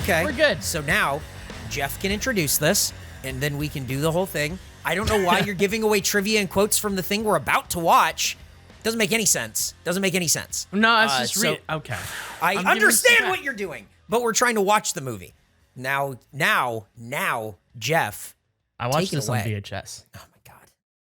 Okay. We're good. So now, Geoff can introduce this, and then we can do the whole thing. I don't know why you're giving away trivia and quotes from the thing we're about to watch. Doesn't make any sense. Doesn't make any sense. No, it's just okay. I understand what you're doing, but we're trying to watch the movie. Now, Geoff, I watched take it this on away. VHS. Oh my God.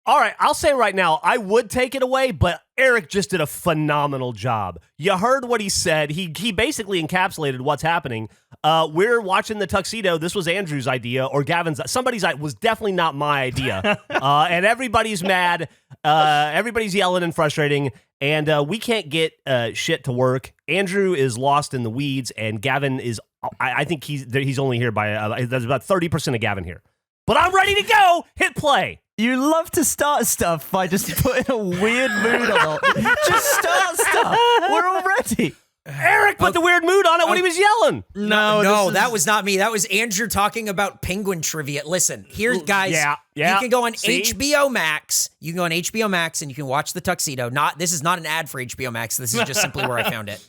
All right, I'll say right now, I would take it away, but Eric just did a phenomenal job. You heard what he said. He basically encapsulated what's happening. We're watching the Tuxedo. This was Andrew's idea, or Gavin's. Somebody's idea. Was definitely not my idea. And everybody's mad. Everybody's yelling and frustrating. And we can't get shit to work. Andrew is lost in the weeds, and Gavin is. I think he's only here by. There's about 30% of Gavin here. But I'm ready to go. Hit play. You love to start stuff by just putting a weird mood on it. Just start stuff. We're all ready. Eric put the weird mood on it when he was yelling. No, that was not me. That was Andrew talking about penguin trivia. Listen, here, guys. Yeah. You can go on See? HBO Max. You can go on HBO Max and you can watch the Tuxedo. This is not an ad for HBO Max. This is just simply where I found it.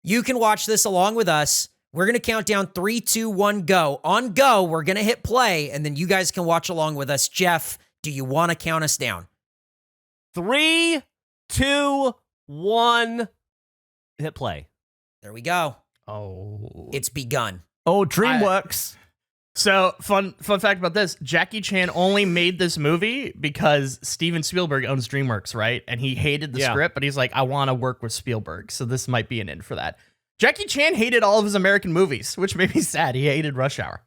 You can watch this along with us. We're going to count down 3, 2, 1, go. On go, we're going to hit play, and then you guys can watch along with us. Geoff, do you want to count us down? 3, 2, 1. Hit play. There we go. Oh. It's begun. Oh, DreamWorks. So, fun fact about this. Jackie Chan only made this movie because Steven Spielberg owns DreamWorks, right? And he hated the script, but he's like, I want to work with Spielberg, so this might be an in for that. Jackie Chan hated all of his American movies, which made me sad. He hated Rush Hour.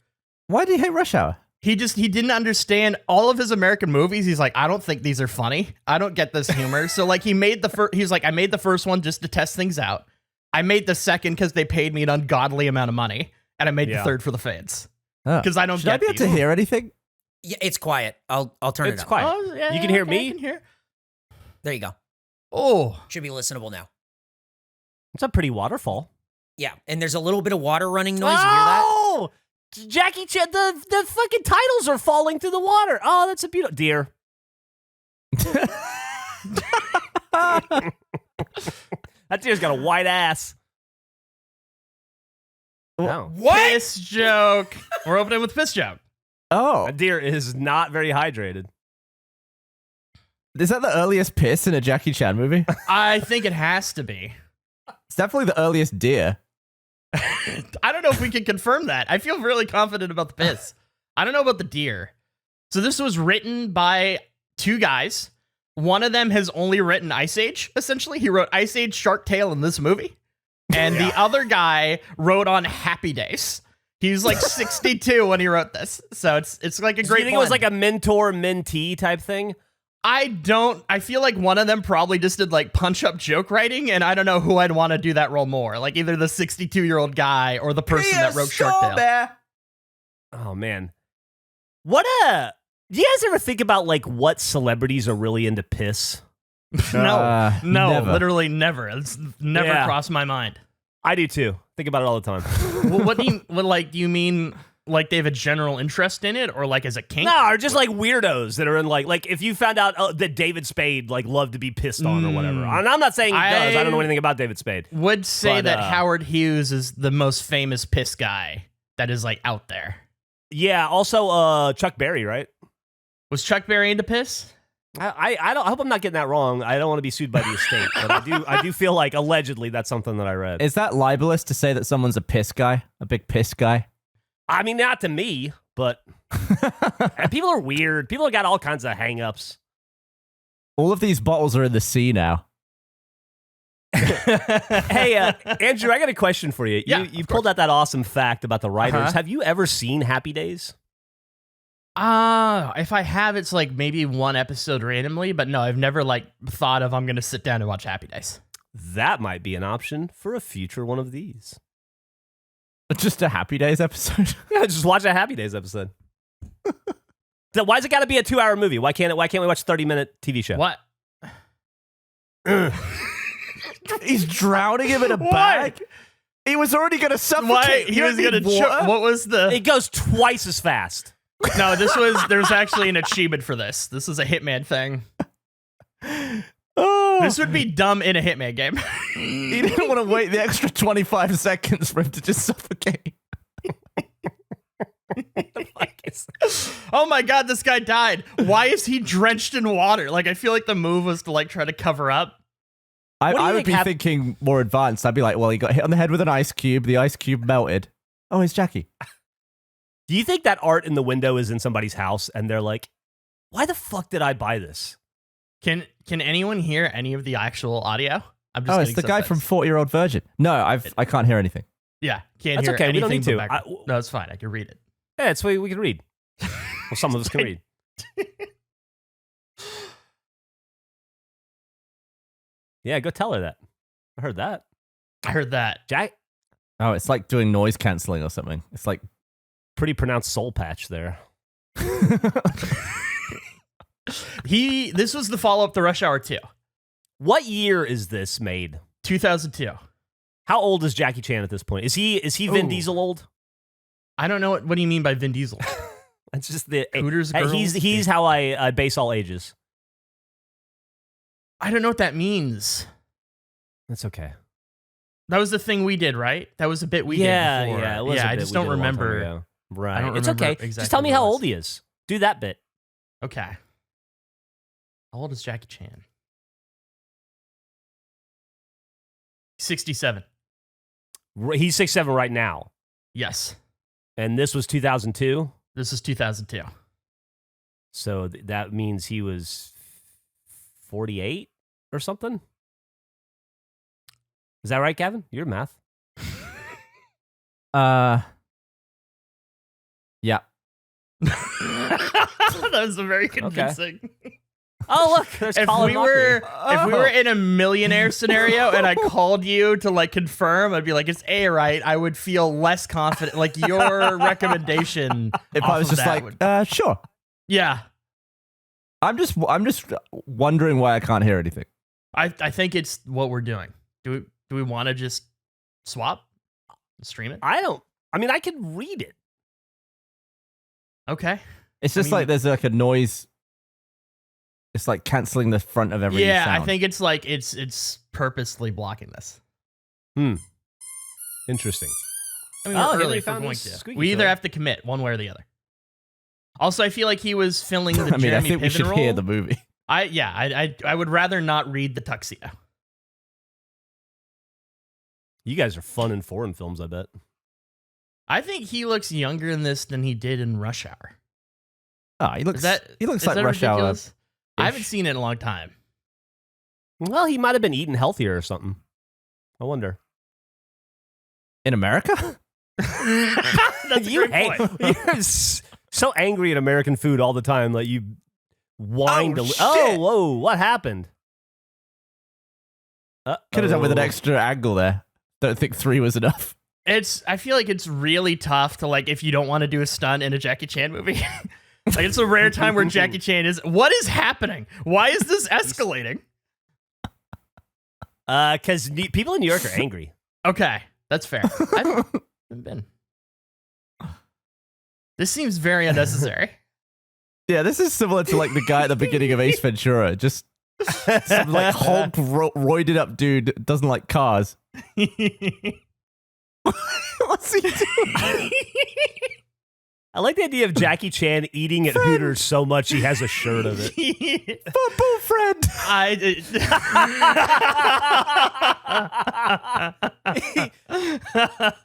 Why did he hate Rush Hour? He didn't understand all of his American movies. He's like, I don't think these are funny. I don't get this humor. So like he made the first, he's like, I made the first one just to test things out. I made the second because they paid me an ungodly amount of money. And I made the third for the fans. Because I don't Should get I be able to hear anything? Yeah, it's quiet. I'll turn it up. It's quiet. Oh, yeah, You can hear okay, me? I can hear. There you go. Oh. Should be listenable now. It's a pretty waterfall. Yeah, and there's a little bit of water running noise. You hear that? Oh! Jackie Chan, the fucking titles are falling through the water. Oh, that's a beautiful... Deer. That deer's got a white ass. Oh. What? Piss joke. We're opening with piss joke. Oh, That deer is not very hydrated. is that the earliest piss in a Jackie Chan movie? I think it has to be. It's definitely the earliest deer. I don't know if we can confirm that. I feel really confident about the piss. I don't know about the deer. So this was written by two guys. One of them has only written Ice Age, essentially. He wrote Ice Age Shark Tale in this movie. And the other guy wrote on Happy Days. He was like 62 when he wrote this. So it's like a Do great you think it was like a mentor-mentee type thing? I feel like one of them probably just did like punch-up joke writing, and I don't know who I'd want to do that role more. Like either the 62-year-old guy or the person that wrote Shark Tale. Oh, man. Do you guys ever think about like what celebrities are really into piss? No, never. literally never. It's never crossed my mind. I do too. Think about it all the time. Well, do you mean like they have a general interest in it, or like as a kink? No, or just like weirdos that are in like if you found out that David Spade like loved to be pissed on or whatever. And I'm not saying he does. I don't know anything about David Spade. Would say But, that Howard Hughes is the most famous piss guy that is like out there. Yeah. Also, Chuck Berry, right? Was Chuck Berry into piss? I hope I'm not getting that wrong. I don't want to be sued by the estate, but I do feel like allegedly that's something that I read. Is that libelous to say that someone's a piss guy? A big piss guy? I mean, not to me, but people are weird. People have got all kinds of hang-ups. All of these bottles are in the sea now. Hey, Andrew, I got a question for you. Yeah, You pulled out that awesome fact about the writers. Uh-huh. Have you ever seen Happy Days? If I have, it's like maybe one episode randomly, but no, I've never like thought of I'm going to sit down and watch Happy Days. That might be an option for a future one of these. Just a Happy Days episode? Yeah, just watch a Happy Days episode. So why's it got to be a 2-hour movie? Why can't we watch a 30-minute TV show? What? He's drowning him in a bag? He was already going to suffocate. Why? He was going to choke. What was the... It goes twice as fast. No, there's actually an achievement for this. This is a Hitman thing. Oh. This would be dumb in a Hitman game. He didn't want to wait the extra 25 seconds for him to just suffocate. oh my God, this guy died. Why is he drenched in water? Like, I feel like the move was to like try to cover up. I would be thinking more advanced. I'd be like, well, he got hit on the head with an ice cube. The ice cube melted. Oh, it's Jackie. Do you think that art in the window is in somebody's house and they're like, why the fuck did I buy this? Can anyone hear any of the actual audio? I'm just Oh, it's the guy from 40-Year-Old Virgin. No, I can't hear anything. Yeah, can't That's hear okay. We anything. don't need to. No, it's fine. I can read it. Yeah, it's what we can read. Well, some of us can read. Yeah, go tell her that. I heard that. I heard that. Jack. Oh, it's like doing noise canceling or something. It's like Pretty pronounced soul patch there. This was the follow-up to Rush Hour 2. What year is this made? 2002. How old is Jackie Chan at this point? Is he Vin Diesel old? I don't know what do you mean by Vin Diesel? It's just the Hooters girls? He's how I base all ages. I don't know what that means. That's okay. That was the thing we did, right? That was a bit we did before. Yeah, it was a I bit just we don't did a long time remember. ago. Right. I don't It's remember okay. exactly Just tell me what it how was. old he is. Do that bit. Okay. How old is Jackie Chan? 67. He's 6'7" right now. Yes. And this was 2002. This is 2002. So that means he was 48 or something? Is that right, Gavin? Your math. Yeah. That was a very convincing. Oh, look, there's Colin Mockery. If we were in a millionaire scenario and I called you to like confirm, I'd be like, it's A, right? I would feel less confident. Like your recommendation. If I was just like, sure. Yeah. I'm just wondering why I can't hear anything. I think it's what we're doing. Do we want to just swap? Stream it? I mean, I can read it. Okay. It's just like there's like a noise. It's like canceling the front of every sound. I think it's like it's purposely blocking this. Interesting. I mean, we're here early we if we're found going this to. squeaky We either toy. have to commit one way or the other. Also, I feel like he was filling the I mean, Jeremy I think we Piven should role. hear the movie. I would rather not read the Tuxedo. You guys are fun in foreign films, I bet. I think he looks younger in this than he did in Rush Hour. Oh, he looks Is that like Rush Hour. ridiculous? I haven't seen it in a long time. Well, he might have been eating healthier or something. I wonder. In America? That's a You great point. You're so angry at American food all the time that you whine. Oh, shit. Oh, whoa! What happened? Could have done with an extra angle there. Don't think 3 was enough. I feel like it's really tough to like if you don't want to do a stunt in a Jackie Chan movie. Like it's a rare time where Jackie Chan is. What is happening? Why is this escalating? Because people in New York are angry. Okay, that's fair. I haven't been. This seems very unnecessary. Yeah, this is similar to like the guy at the beginning of Ace Ventura. Just some like Hulk roided up dude that doesn't like cars. What's he doing? I like the idea of Jackie Chan eating at Hooters so much he has a shirt of it. Football friend. I'm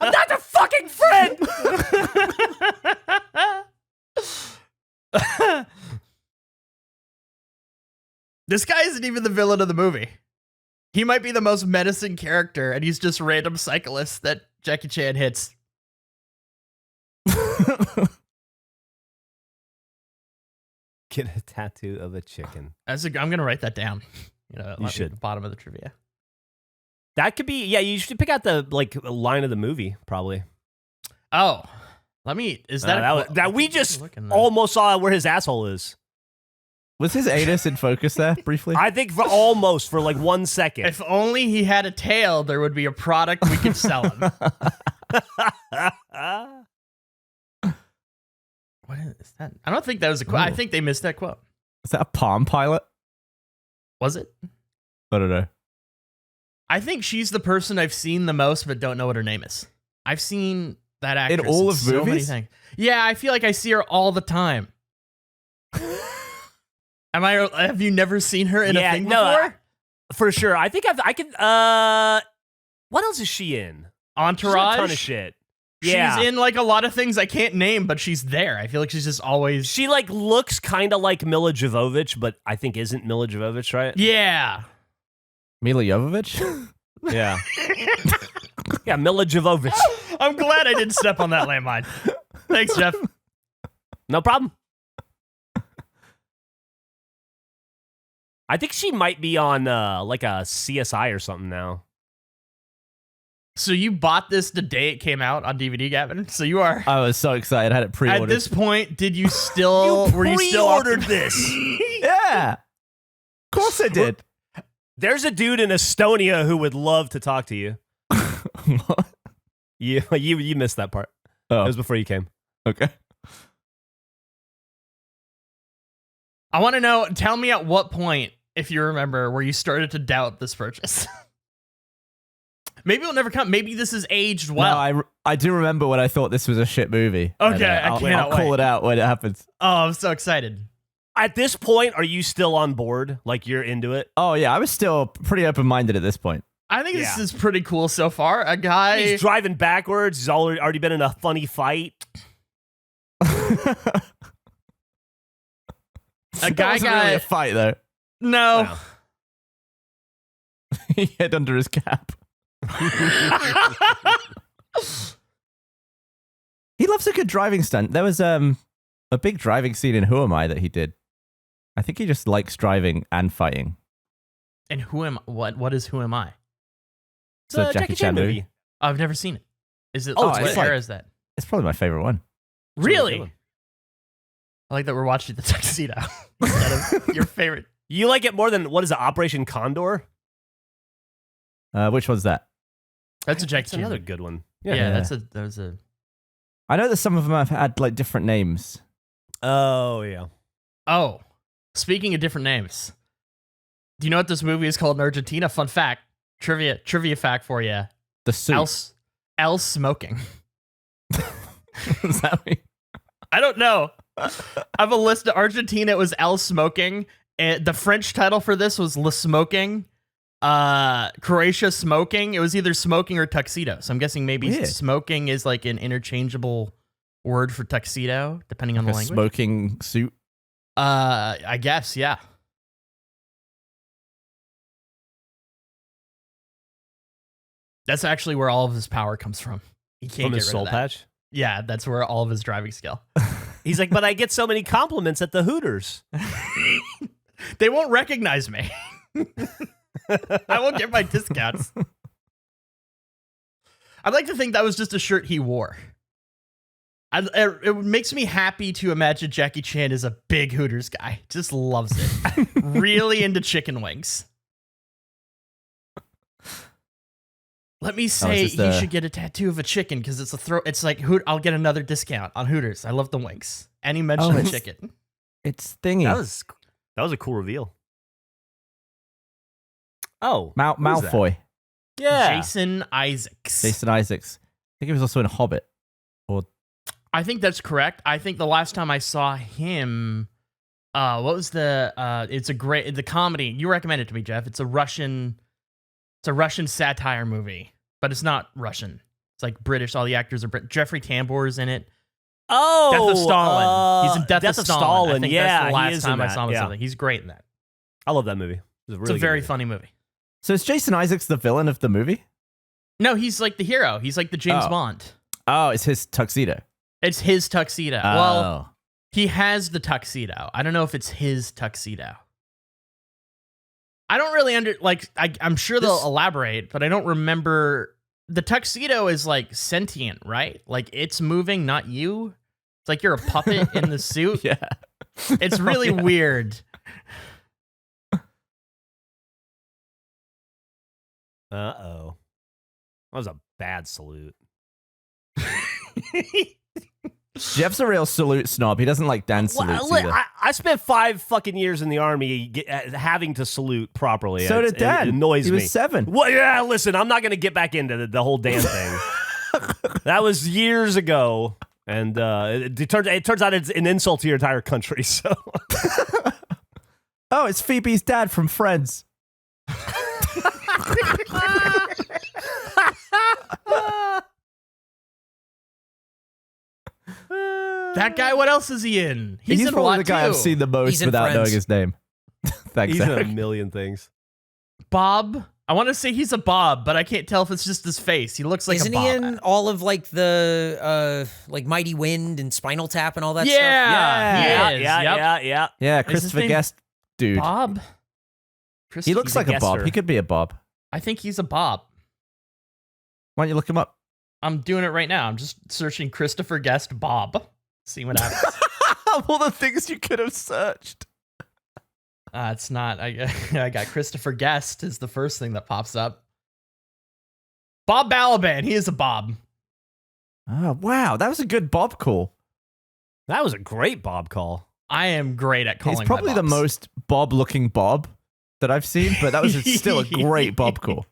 not the fucking friend. This guy isn't even the villain of the movie. He might be the most menacing character, and he's just a random cyclist that Jackie Chan hits. Get a tattoo of a chicken. I'm gonna write that down. You should. At the bottom of the trivia. That could be. Yeah, you should pick out the line of the movie. Probably. Oh, is that that we just looking, almost saw where his asshole is? Was his anus in focus there briefly? I think for like 1 second. If only he had a tail, there would be a product we could sell him. What is that? I don't think that was a quote. I think they missed that quote. Is that a Palm Pilot? Was it? I don't know. I think she's the person I've seen the most, but don't know what her name is. I've seen that actress all of so many movies? things. Yeah, I feel like I see her all the time. Have you never seen her in a thing before? For sure. I think I could. What else is she in? Entourage. She's in a ton of shit. Yeah. She's in like a lot of things I can't name, but she's there. I feel like she's just always. She like looks kind of like Mila Jovovich, but I think isn't Mila Jovovich, right? Yeah. Mila Jovovich? Yeah. Yeah, Mila Jovovich. I'm glad I didn't step on that landmine. Thanks, Geoff. No problem. I think she might be on like a CSI or something now. So you bought this the day it came out on DVD, Gavin? So you are. I was so excited. I had it pre-ordered. At this point, did you still? Were you still ordered this? Yeah. Of course I did. There's a dude in Estonia who would love to talk to you. What? You missed that part. Oh. It was before you came. Okay. I want to know. Tell me at what point, if you remember, where you started to doubt this purchase. Maybe it'll never come. Maybe this is aged well. No, I do remember when I thought this was a shit movie. Okay, And, I cannot I'll call wait. it out when it happens. Oh, I'm so excited. At this point, are you still on board? Like you're into it? Oh yeah, I was still pretty open-minded at this point. I think this Yeah. is pretty cool so far. A guy. He's driving backwards. He's already been in a funny fight. A That guy wasn't got. really a fight though. No. Wow. He hid under his cap. He loves a good driving stunt. There was a big driving scene in Who Am I that he did. I think he just likes driving and fighting. And what is Who Am I? It's a Jackie Chan movie. I've never seen it. Is it? Oh, what it's era like- is that? It's probably my favorite one. Really? I like that we're watching the Tuxedo instead of your favorite. You like it more than, what is it, Operation Condor? Which one's that? That's a Jackie That's Chan. another movie. good one. Yeah, that was a. I know that some of them have had like different names. Oh, yeah. Oh, speaking of different names, do you know what this movie is called in Argentina? Fun fact, trivia fact for you. The Suit. El smoking. What does that mean? I don't know. I have a list of Argentina. It was El Smoking. And the French title for this was Le Smoking. Croatia Smoking. It was either smoking or tuxedo. So I'm guessing maybe Weird. smoking is like an interchangeable word for tuxedo, depending on the A language. smoking suit. I guess, yeah. That's actually where all of his power comes from. He can't From get his rid soul of that. patch? Yeah, that's where all of his driving skill. He's like, but I get so many compliments at the Hooters. They won't recognize me. I won't get my discounts. I'd like to think that was just a shirt he wore. It makes me happy to imagine Jackie Chan is a big Hooters guy. Just loves it. Really into chicken wings. Let me say he should get a tattoo of a chicken because it's a throw. It's like I'll get another discount on Hooters. I love the wings. And he mentioned the chicken. It's thingy. That was a cool reveal. Oh, Malfoy. yeah. Jason Isaacs. Jason Isaacs. I think he was also in Hobbit. I think that's correct. I think the last time I saw him, what was the? It's the comedy you recommended to me, Geoff. It's a Russian satire movie, but it's not Russian. It's like British. All the actors are British. Jeffrey Tambor is in it. Oh, Death of Stalin. He's in Death of Stalin. I think yeah, that's the he last is time in I saw him. that. Something. He's great in that. I love that movie. It's a very funny movie. So is Jason Isaacs the villain of the movie? No, he's like the hero. He's like the James Bond. Oh, it's his tuxedo. It's his tuxedo. Oh. Well, he has the tuxedo. I don't know if it's his tuxedo. I don't really I'm sure they'll elaborate, but I don't remember. The tuxedo is like sentient, right? Like it's moving, not you. It's like you're a puppet in the suit. Yeah. It's really weird. Uh-oh. That was a bad salute. Jeff's a real salute snob. He doesn't like dance salutes either. I spent 5 fucking years in the army having to salute properly. So did Dad. It annoys he me. was 7. Well, yeah, listen, I'm not going to get back into the whole damn thing. That was years ago. And it turns out it's an insult to your entire country. So Oh, it's Phoebe's dad from Friends. That guy, what else is he in? He's in a probably lot the guy too. I've seen the most He's in without Friends. knowing his name. Thanks, He's in a Eric. million things. Bob. I want to say he's a Bob, but I can't tell if it's just his face. He looks like Isn't a Bob. he in all of like the like Mighty Wind and Spinal Tap and all that stuff? Yeah, he is. Yep. Yeah. Yeah, his Christopher name Guest dude. Bob. He looks like a Bob. guesser. He could be a Bob. I think he's a Bob. Why don't you look him up? I'm doing it right now. I'm just searching Christopher Guest Bob. See what happens. Of all the things you could have searched. It's not. I got Christopher Guest is the first thing that pops up. Bob Balaban. He is a Bob. Oh, wow. That was a good Bob call. That was a great Bob call. I am great at calling. He's probably my the Bobs. most Bob-looking Bob that I've seen, but that was still a great Bob call.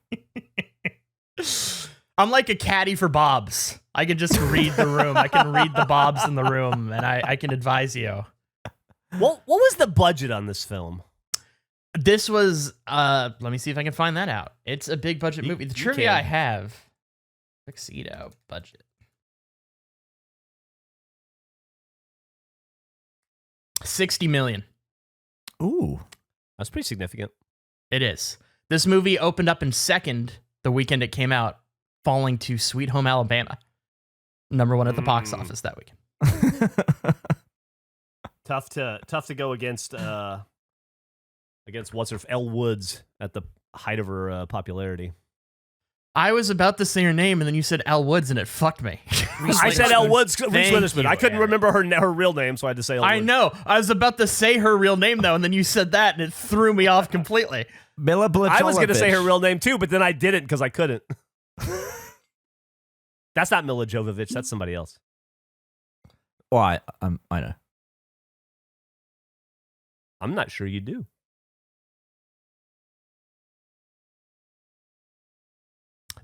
I'm like a caddy for Bobs. I can just read the room. I can read the Bobs in the room, and I can advise you. What was the budget on this film? This was, let me see if I can find that out. It's a big budget movie. The trivia can. I have, Tuxedo Budget. $60 million. Ooh. That's pretty significant. It is. This movie opened up in second the weekend it came out, falling to Sweet Home Alabama. #1 at the box office that weekend. Tough to go against what's her Elle Woods at the height of her popularity. I was about to say her name, and then you said Elle Woods, and it fucked me. I said Elle Woods. Reese Thank Witherspoon. you, I couldn't Eric. remember her real name, so I had to say Elle Woods. I know. I was about to say her real name, though, and then you said that, and it threw me off completely. Mila Blajovich. I was going to say her real name too, but then I didn't because I couldn't. That's not Mila Jovovich. That's somebody else. Why? I know. I'm not sure you do.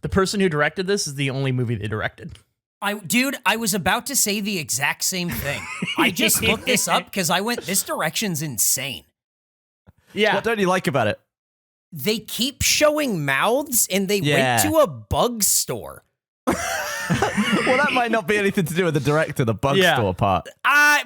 The person who directed this is the only movie they directed. Dude, I was about to say the exact same thing. I just looked this up because I went, this direction's insane. Yeah. What don't you like about it? They keep showing mouths and they Yeah. went to a bug store. Well, that might not be anything to do with the director, the bug Yeah. store part.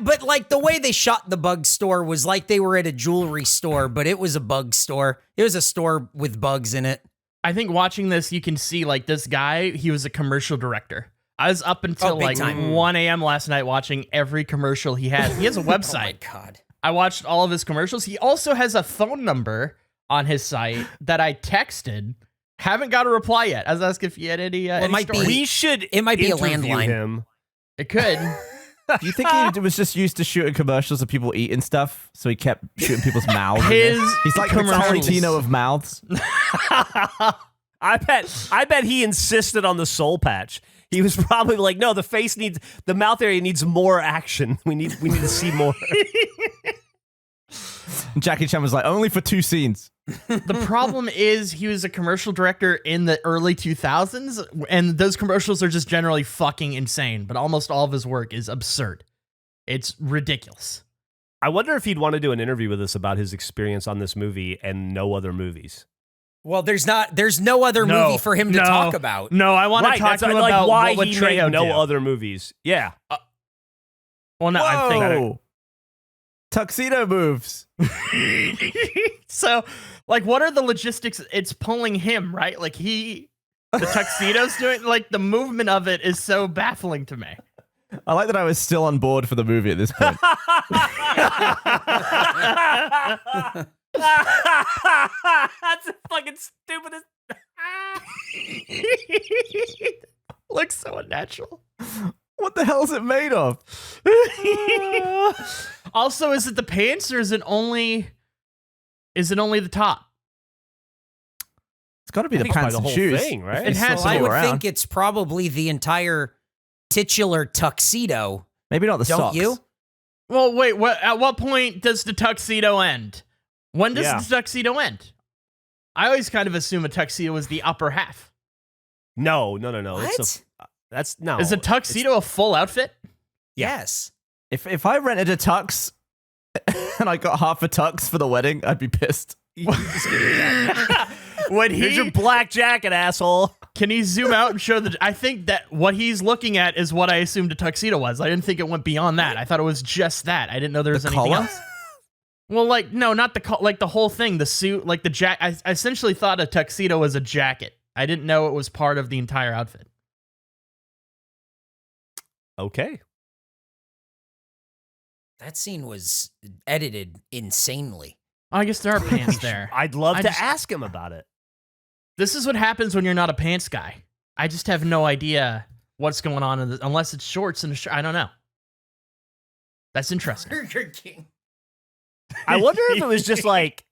But like the way they shot the bug store was like they were at a jewelry store, but it was a bug store. It was a store with bugs in it. I think watching this, you can see like this guy, he was a commercial director. I was up until big like time. 1 a.m. last night watching every commercial he has. He has a Oh my website. God. I watched all of his commercials. He also has a phone number on his site that I texted. Haven't got a reply yet. I was asking if he had any, it any might be- stories. We should. It might be a interview landline. him. It could. Do you think he was just used to shooting commercials of people eating stuff, so he kept shooting people's mouths? in His this? He's like the commercials. Tarantino of mouths. I bet he insisted on the soul patch. He was probably like, no, the mouth area needs more action. We need to see more. And Jackie Chan was like, only for 2 scenes. The problem is he was a commercial director in the early 2000s, and those commercials are just generally fucking insane, but almost all of his work is absurd. It's ridiculous. I wonder if he'd want to do an interview with us about his experience on this movie and no other movies. Well, there's no other movie for him to talk about. No, I want to talk that's to him like about why what would he made Trejo no do. other movies. Yeah. Well, no, I'm thinking. Whoa! Tuxedo moves. So, like, what are the logistics? It's pulling him, right? Like, the tuxedo's doing, like, the movement of it is so baffling to me. I like that I was still on board for the movie at this point. That's the fucking stupidest. Looks so unnatural. What the hell is it made of? Also, is it the pants or is it only the top? It's got to be I the think it's pants probably and the whole shoes. thing, right? It has So I to would around. think it's probably the entire titular tuxedo. Maybe not the Don't socks. you? Well, wait, at what point does the tuxedo end? When does Yeah. the tuxedo end? I always kind of assume a tuxedo was the upper half. No. What? That's no. Is a tuxedo a full outfit? Yes. If I rented a tux and I got half a tux for the wedding, I'd be pissed. When Here's your black jacket, asshole. Can he zoom out and show I think that what he's looking at is what I assumed a tuxedo was. I didn't think it went beyond that. I thought it was just that. I didn't know there was anything collar? else. Well, like, no, not like the whole thing, the suit, like the jacket. I essentially thought a tuxedo was a jacket. I didn't know it was part of the entire outfit. Okay. That scene was edited insanely. Oh, I guess there are pants there. I'd love I to just- ask him about it. This is what happens when you're not a pants guy. I just have no idea what's going on unless it's shorts and a shirt. I don't know. That's interesting. Burger King. I wonder if it was just like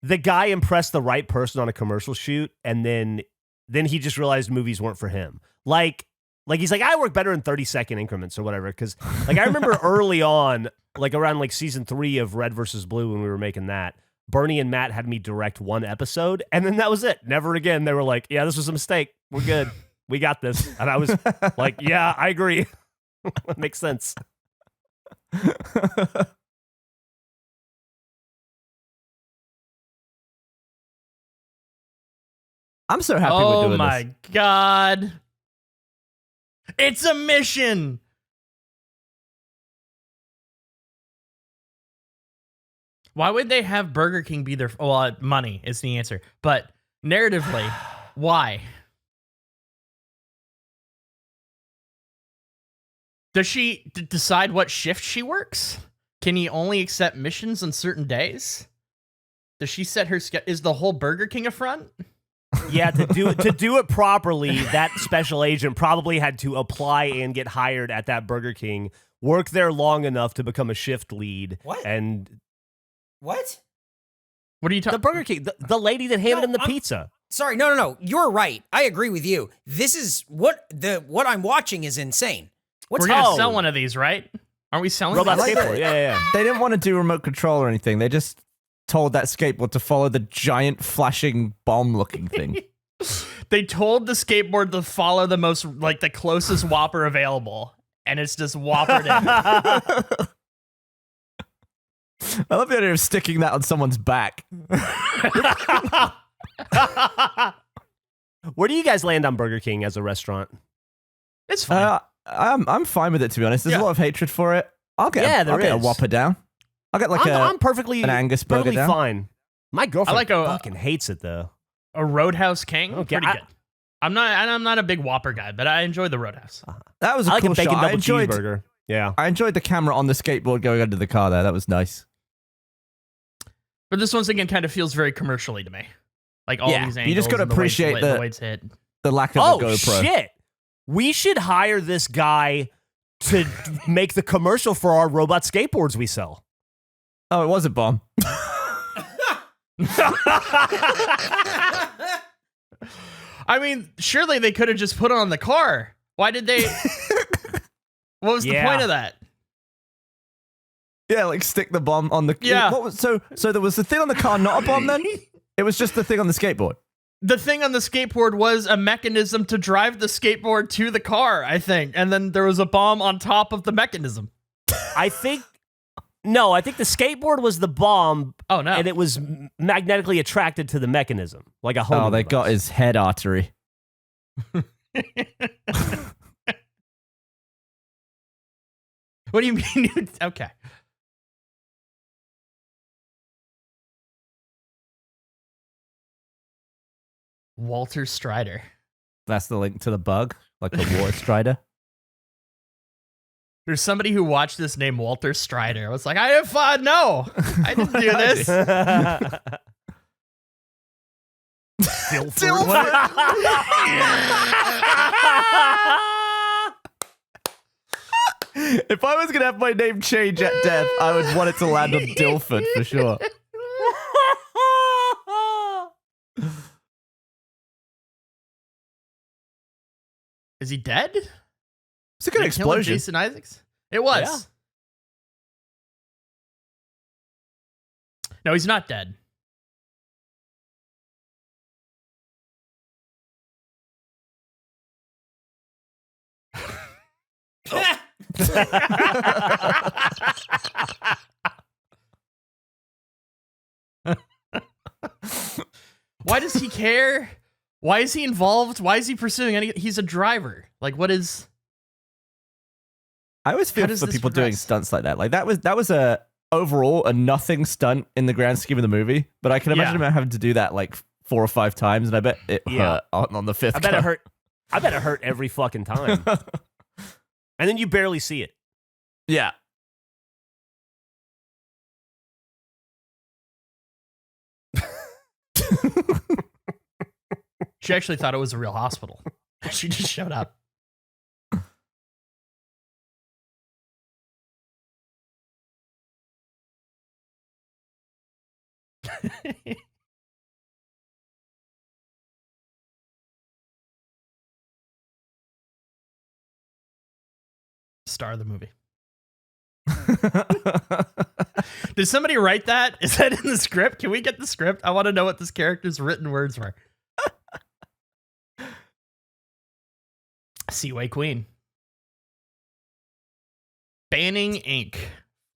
the guy impressed the right person on a commercial shoot, and then he just realized movies weren't for him. Like he's like, I work better in 30-second increments or whatever. Because like I remember early on, like around like season 3 of Red versus Blue when we were making that, Bernie and Matt had me direct one episode, and then that was it. Never again. They were like, yeah, this was a mistake. We're good. We got this. And I was like, yeah, I agree. Makes sense. I'm so happy we're doing Oh my this. God. It's a mission. Why would they have Burger King be their... Well, money is the answer. But narratively, why? Does she decide what shift she works? Can he only accept missions on certain days? Does she set her... Is the whole Burger King a front? Yeah, to do it properly, that special agent probably had to apply and get hired at that Burger King, work there long enough to become a shift lead. What? And What? What are you the talking... Burger King, the lady that handed him the pizza. Sorry, no. You're right. I agree with you. This is what I'm watching is insane. What's We're going to Oh. sell one of these, right? Aren't we selling Robot these? skateboard. Yeah. They didn't want to do remote control or anything. They just told that skateboard to follow the giant flashing bomb-looking thing. They told the skateboard to follow the most, like, the closest Whopper available, and it's just Whoppered in. I love the idea of sticking that on someone's back. Where do you guys land on Burger King as a restaurant? It's fine. I'm fine with it, to be honest. There's Yeah. a lot of hatred for it. I'll get a is. Whopper down. I'll get like I'm perfectly an Angus burger perfectly down. fine. My girlfriend like a- fucking hates it though. A Roadhouse King? Okay, Pretty good. I'm not a big Whopper guy, but I enjoy the Roadhouse. That was a I like cool a bacon shot. double cheeseburger. Yeah. I enjoyed the camera on the skateboard going under the car there. That was nice. But this once again kind of feels very commercially to me. Like all Yeah, these you angles. just gotta and the way it's appreciate lit and the- the way it's hit. The lack of Oh a GoPro. shit! We should hire this guy to make the commercial for our robot skateboards we sell. Oh, it was a bomb. I mean, surely they could have just put it on the car. Why did they? What was the Yeah. point of that? Yeah, like stick the bomb on the. Yeah. What was so there was the thing on the car, not a bomb. Then it was just the thing on the skateboard. The thing on the skateboard was a mechanism to drive the skateboard to the car, I think. And then there was a bomb on top of the mechanism. I think the skateboard was the bomb, Oh, no. and it was magnetically attracted to the mechanism, like a home. Oh, they got his head artery. What do you mean? Okay. Walter Strider. That's the link to the bug, like the water strider. There's somebody who watched this named Walter Strider. I was like, I have fun. No, I didn't do this. If I was gonna have my name change at death, I would want it to land on Dilford for sure. Is he dead? It's a good Did they kill him, explosion. Jason Isaacs? It was. Yeah. No, he's not dead. does he care? Why is he involved? Why is he pursuing any? He's a driver. Like, what is? I always feel does for this people doing progress? stunts like that. Like that was a overall a nothing stunt in the grand scheme of the movie. But I can imagine him having to do that like 4 or 5 times, and I bet it hurt on the 5th. I bet it hurt. I bet it hurt every fucking time. And then you barely see it. Yeah. She actually thought it was a real hospital. She just showed up. Star of the movie. Did somebody write that? Is that in the script? Can we get the script? I want to know what this character's written words were. Seaway Queen. Banning Inc.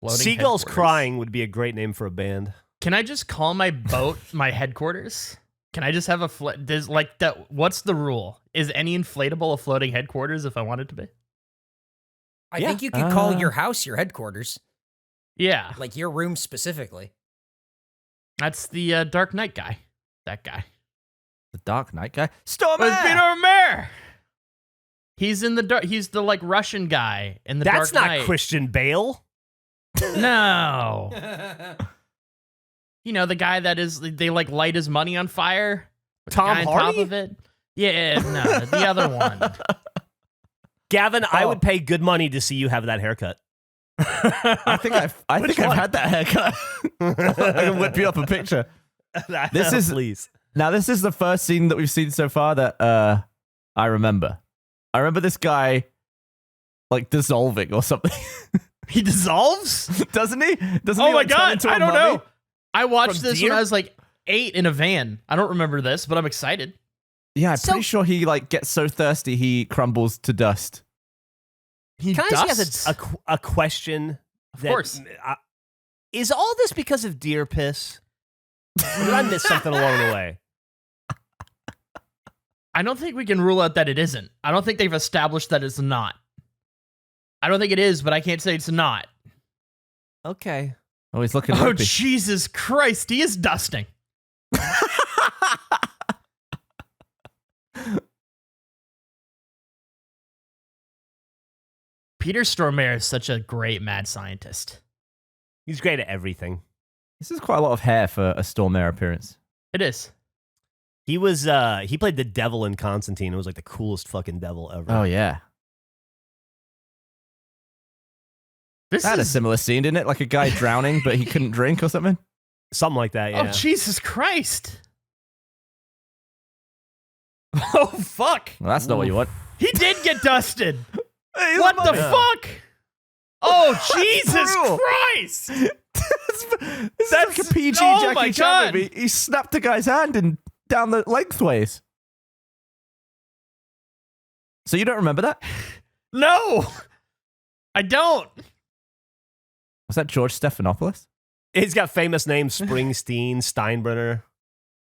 Floating Seagulls headquarters. Crying would be a great name for a band. Can I just call my boat my headquarters? Can I just have a does like that? What's the rule? Is any inflatable a floating headquarters if I want it to be? I think you could call your house your headquarters, Yeah, like your room specifically. that's the Dark Knight guy. That guy. The Dark Knight guy. Storm It's Peter Mayer. He's in the dark. He's the like Russian guy in the That's Dark not Knight. Christian Bale. No. You know, the guy that is, they like light his money on fire. with the Tom guy on Hardy? top of it. Yeah, no, the other one. Gavin, I would pay good money to see you have that haircut. I think I've had that haircut. I can whip you up a picture. This is please. Now this is the first scene that we've seen so far that I remember. I remember this guy like dissolving or something. He dissolves? Doesn't he? Doesn't Oh he my like, turn god, into a I don't mummy? know. I watched From this Deer? when I was like 8 in a van. I don't remember this, but I'm excited. Yeah, I'm So- pretty sure he like gets so thirsty he crumbles to dust. He Can I dusts? ask you guys a question? Of course. Is all this because of deer piss? Or did I miss something along the way? I don't think we can rule out that it isn't. I don't think they've established that it's not. I don't think it is, but I can't say it's not. Okay. Oh, he's looking Oh, ropey. Jesus Christ. He is dusting. Peter Stormare is such a great mad scientist. He's great at everything. This is quite a lot of hair for a Stormare appearance. It is. He was he played the devil in Constantine. It was like the coolest fucking devil ever. Oh yeah. This That had a is. similar scene, didn't it? Like a guy drowning, but he couldn't drink or something. Something like that, yeah. Oh, Jesus Christ. Oh, fuck. Well, that's not what you want. He did get dusted. He's What a the mummy. fuck? Oh, Jesus brutal. Christ. This is like a PG Oh my Jackie Chan God. movie. He snapped a guy's hand and down the lengthways. So you don't remember that? No, I don't. Was that George Stephanopoulos? He's got famous names: Springsteen, Steinbrenner,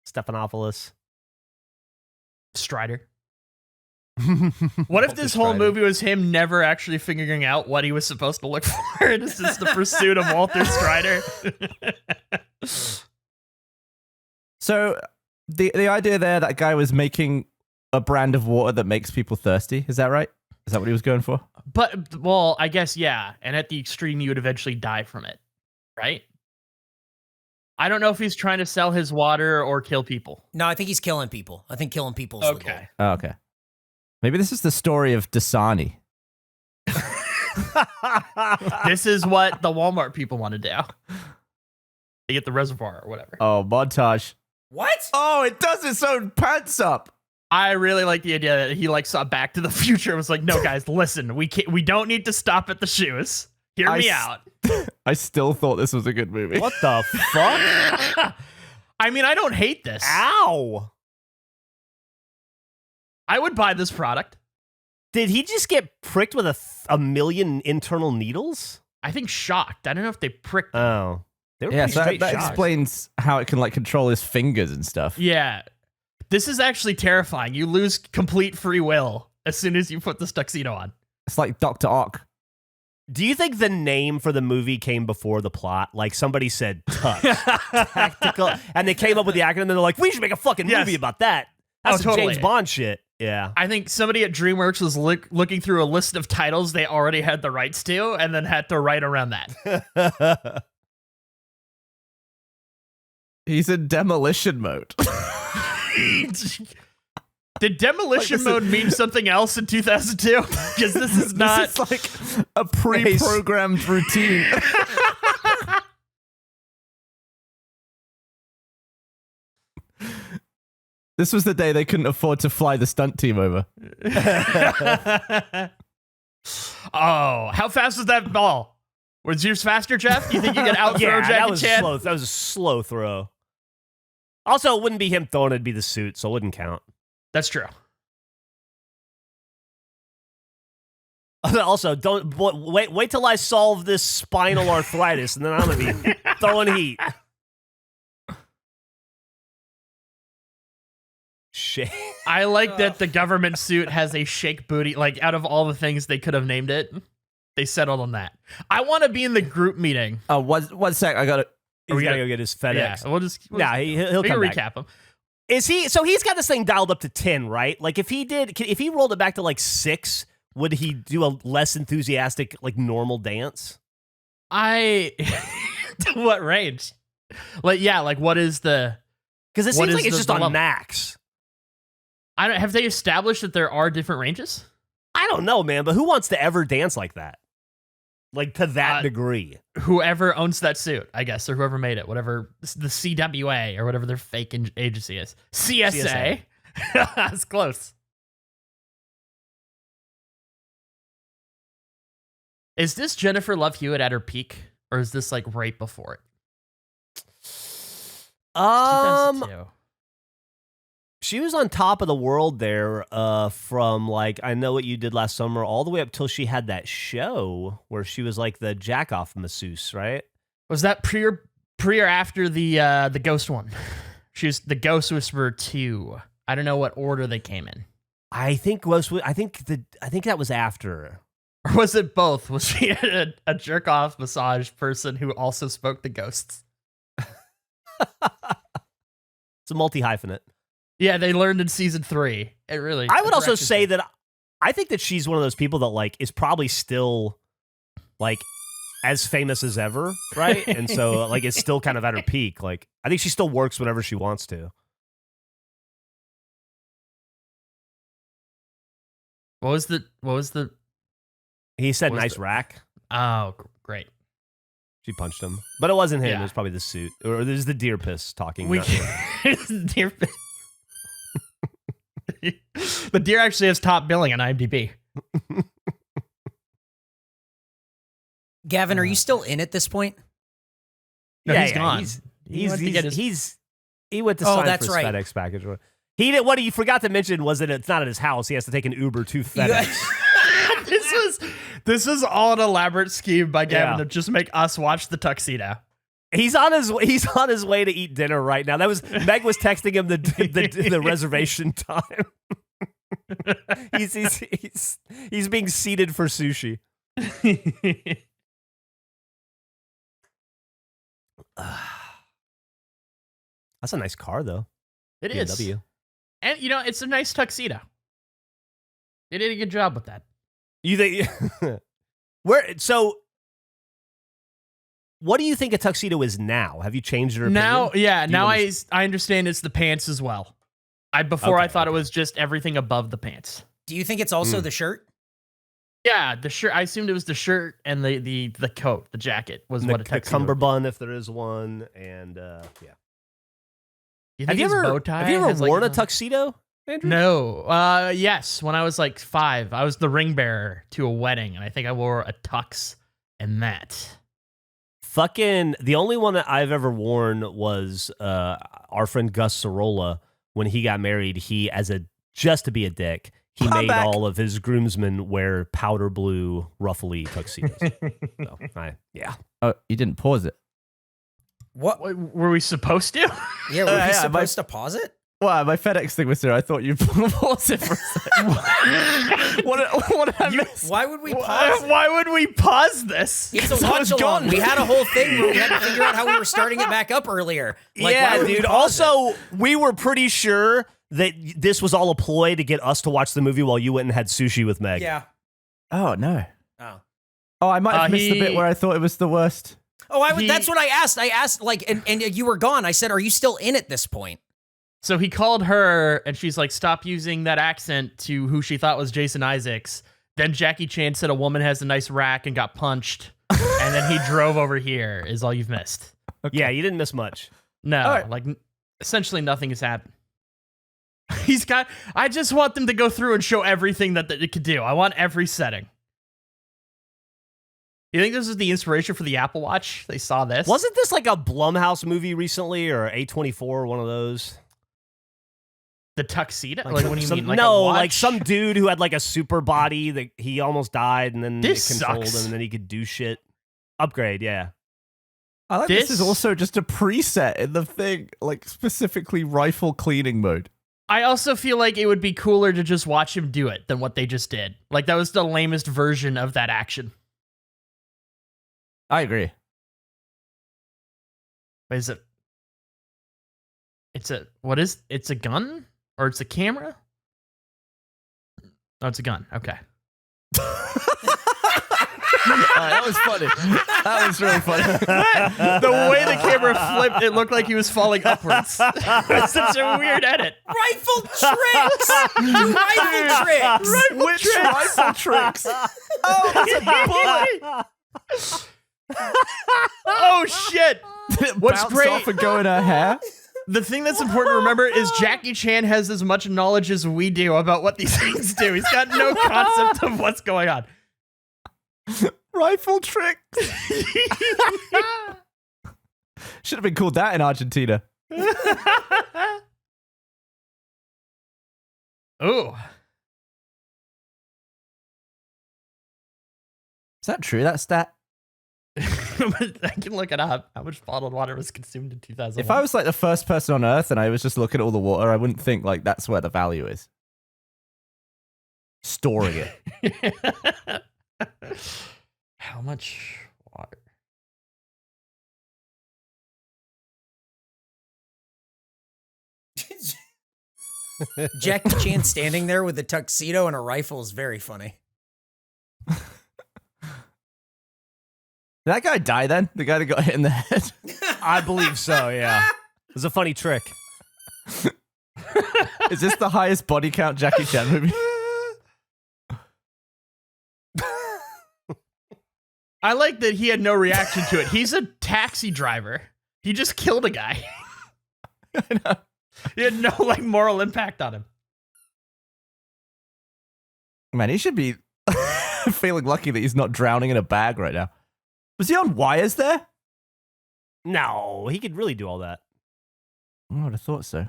Stephanopoulos. Strider. What if this whole movie was him never actually figuring out what he was supposed to look for? And it's just the pursuit of Walter Strider. So the idea there, that guy was making a brand of water that makes people thirsty. Is that right? Is that what he was going for? But, well, I guess, yeah. And at the extreme, you would eventually die from it. Right? I don't know if he's trying to sell his water or kill people. No, I think he's killing people. I think killing people is the goal. Oh, okay. Maybe this is the story of Dasani. This is what the Walmart people want to do. They get the reservoir or whatever. Oh, montage. What? Oh, it does its own pants up. I really like the idea that he like saw Back to the Future and was like, no, guys, listen, we don't need to stop at the shoes. Hear me out. I still thought this was a good movie. What the fuck? I mean, I don't hate this. Ow! I would buy this product. Did he just get pricked with a million internal needles? I think shocked. I don't know if they pricked him. Oh. They were Yeah, pretty so straight that shots. explains how it can like control his fingers and stuff. Yeah. This is actually terrifying. You lose complete free will as soon as you put this tuxedo on. It's like Dr. Ock. Do you think the name for the movie came before the plot? Like somebody said Tux, tactical, and they came up with the acronym and they're like, we should make a fucking movie about that. That's some totally. James Bond shit. Yeah. I think somebody at DreamWorks was looking through a list of titles they already had the rights to and then had to write around that. He's in demolition mode. Did demolition mode mean something else in 2002? Because this is not... This is like a pre-programmed routine. This was the day they couldn't afford to fly the stunt team over. Oh, how fast was that ball? Was yours faster, Geoff? Do you think you could out throw Jackie Chan? That was a slow throw. Also, it wouldn't be him throwing, it'd be the suit, so it wouldn't count. That's true. Also, wait till I solve this spinal arthritis, and then I'm gonna be throwing heat. Shit. I like that the government suit has a shake booty. Like, out of all the things they could have named it, they settled on that. I want to be in the group meeting. Oh, one sec. I got it. He's gotta go get his FedEx. Yeah, he'll come back. recap him. Is he? So he's got this thing dialed up to 10, right? Like if he rolled it back to like 6, would he do a less enthusiastic, like normal dance? What range? Like, yeah, like what is the? Because it seems like it's just on max. Have they established that there are different ranges? I don't know, man. But who wants to ever dance like that? Like to that degree? Whoever owns that suit, I guess, or whoever made it, whatever the CWA or whatever their fake agency is. CSA. That's close. Is this Jennifer Love Hewitt at her peak, or is this like right before it? 2002. She was on top of the world there from like I Know What You Did Last Summer all the way up till she had that show where she was like the jack-off masseuse, right? Was that pre or after the Ghost one? She was the Ghost Whisperer 2. I don't know what order they came in. I think that was after. Or was it both? Was she a jerk-off massage person who also spoke to ghosts? It's a multi-hyphenate. Yeah, they learned in season 3. It really. I would also say that I think that she's one of those people that like is probably still like as famous as ever, right? And so like it's still kind of at her peak. Like I think she still works whenever she wants to. What was the? He said nice rack. Oh, great. She punched him, but it wasn't him. Yeah. It was probably the suit, or there's the deer piss talking. Deer piss. The deer actually has top billing on IMDb. Gavin, are you still in at this point? No, yeah, he's gone. He went to sign that's for his right. FedEx package. He did. What he forgot to mention was that it's not at his house. He has to take an Uber to FedEx. This is all an elaborate scheme by Gavin to just make us watch the tuxedo. He's on his way to eat dinner right now. Meg was texting him the reservation time. He's being seated for sushi. That's a nice car though. It BMW. is. And it's a nice tuxedo. They did a good job with that. You think what do you think a tuxedo is now? Have you changed your opinion? Now I understand it's the pants as well. I thought it was just everything above the pants. Do you think it's also the shirt? Yeah, the shirt. I assumed it was the shirt and the coat, the jacket was what a tuxedo. The cummerbund, if there is one, and Have you ever worn a tuxedo, Andrew? No. Yes, when I was like 5, I was the ring bearer to a wedding, and I think I wore a tux and that. Fucking the only one that I've ever worn was our friend Gus Sorolla. When he got married, just to be a dick, he made all of his groomsmen wear powder blue ruffly tuxedos. Oh, you didn't pause it. What? Were we supposed to? Yeah, were we supposed to pause it? Wow, my FedEx thing was here. I thought you paused it for a second. What did I miss? Why would we pause it? Why would we pause this? It's a watch along. We had a whole thing where we had to figure out how we were starting it back up earlier. Like, yeah, why would we dude. pause Also, it? we were pretty sure that this was all a ploy to get us to watch the movie while you went and had sushi with Meg. Yeah. Oh, no. Oh. Oh, I might have missed the bit where I thought it was the worst. Oh, that's what I asked. I asked, like, and you were gone. I said, are you still in at this point? So he called her, and she's like, stop using that accent to who she thought was Jason Isaacs. Then Jackie Chan said a woman has a nice rack and got punched. And then he drove over here, is all you've missed. Okay. Yeah, you didn't miss much. No, right. like, essentially nothing has happened. I just want them to go through and show everything that it could do. I want every setting. You think this is the inspiration for the Apple Watch? They saw this? Wasn't this like a Blumhouse movie recently, or A24, one of those? The Tuxedo? Like what do you mean? Like no, a watch? like some dude who had like a super body that he almost died, and then This it controlled sucks. him, and then he could do shit. Upgrade, yeah. I like this is also just a preset in the thing, like specifically rifle cleaning mode. I also feel like it would be cooler to just watch him do it than what they just did. Like that was the lamest version of that action. I agree. What is it? It's a gun? Or it's a camera? Oh, it's a gun. Okay. That was funny. That was really funny. The way the camera flipped, it looked like he was falling upwards. It's such a weird edit. Rifle tricks! Do rifle tricks! Which rifle tricks? Oh, that's a bullet. Oh, shit. What's Bounce great? off and go in her hair? The thing that's important to remember is Jackie Chan has as much knowledge as we do about what these things do. He's got no concept of what's going on. Rifle tricks. Should have been called that in Argentina. Oh. Is that true, that stat? I can look it up. How much bottled water was consumed in 2001? If I was like the first person on Earth and I was just looking at all the water, I wouldn't think like that's where the value is. Storing it. How much water? Jackie Chan standing there with a tuxedo and a rifle is very funny. Did that guy die then? The guy that got hit in the head? I believe so, yeah. It was a funny trick. Is this the highest body count Jackie Chan movie? I like that he had no reaction to it. He's a taxi driver. He just killed a guy. I know. He had no like moral impact on him. Man, he should be feeling lucky that he's not drowning in a bag right now. Was he on wires there? No, he could really do all that. I would have thought so.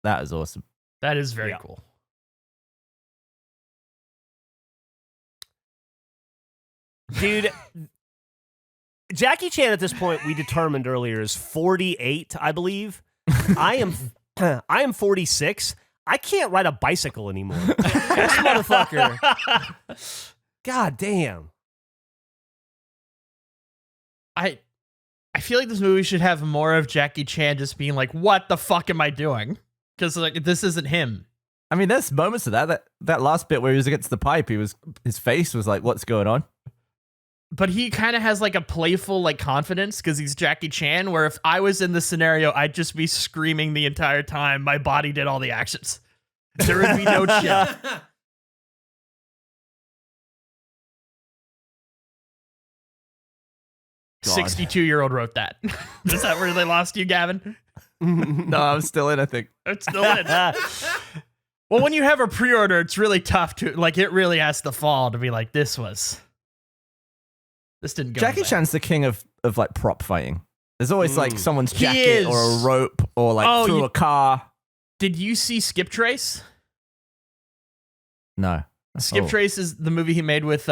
That is awesome. That is very cool. Dude, Jackie Chan at this point, we determined earlier, is 48, I believe. I am 46. I can't ride a bicycle anymore. This motherfucker. God damn. I feel like this movie should have more of Jackie Chan just being like, what the fuck am I doing? Because like this isn't him. I mean, there's moments of that last bit where he was against the pipe, his face was like, what's going on? But he kind of has like a playful like confidence because he's Jackie Chan, where if I was in this scenario, I'd just be screaming the entire time. My body did all the actions. There would be no chill. 62-year-old wrote that. Is that where they lost you, Gavin? No, I'm still in, I think. It's still in. Well, when you have a pre-order, it's really tough to, like, it really has to fall to be like, this didn't go. Jackie Chan's the king of like prop fighting. There's always like someone's jacket or a rope or like through a car. Did you see Skip Trace? No. Skip Trace is the movie he made with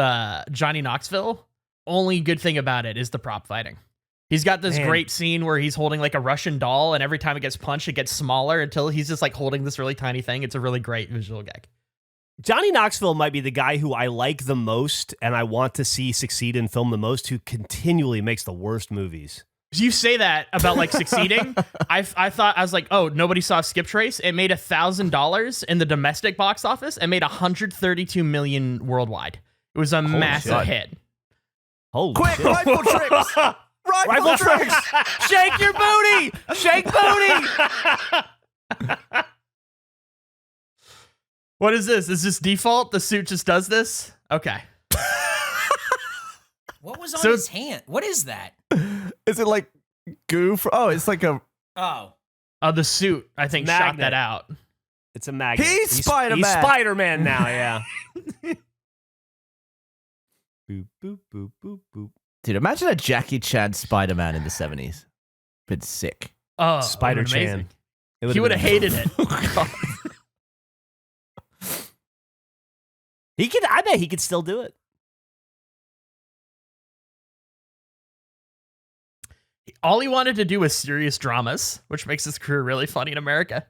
Johnny Knoxville. Only good thing about it is the prop fighting. He's got this Man. great scene where he's holding like a Russian doll, and every time it gets punched, it gets smaller until he's just like holding this really tiny thing. It's a really great visual gag. Johnny Knoxville might be the guy who I like the most and I want to see succeed in film the most, who continually makes the worst movies. You say that about like succeeding. I thought, I was like, oh, nobody saw Skip Trace. It made $1,000 in the domestic box office and made 132 million worldwide. It was a massive shit. hit. Holy Quick, shit. rifle tricks! Rifle tricks! Shake your booty! Shake booty! What is this? Is this default? The suit just does this? Okay. What was on So- his hand? What is that? Is it like goo? Oh, it's like a. Oh. The suit, I think, shot Magnet. that out. It's a magnet. He's Spider-Man. He's Spider-Man now, yeah. Boop, boop, boop, boop, boop. Dude, imagine a Jackie Chan Spider-Man in the 70s. Been sick. Oh, Spider-Chan. He would have hated it. I bet he could still do it. All he wanted to do was serious dramas, which makes his career really funny in America.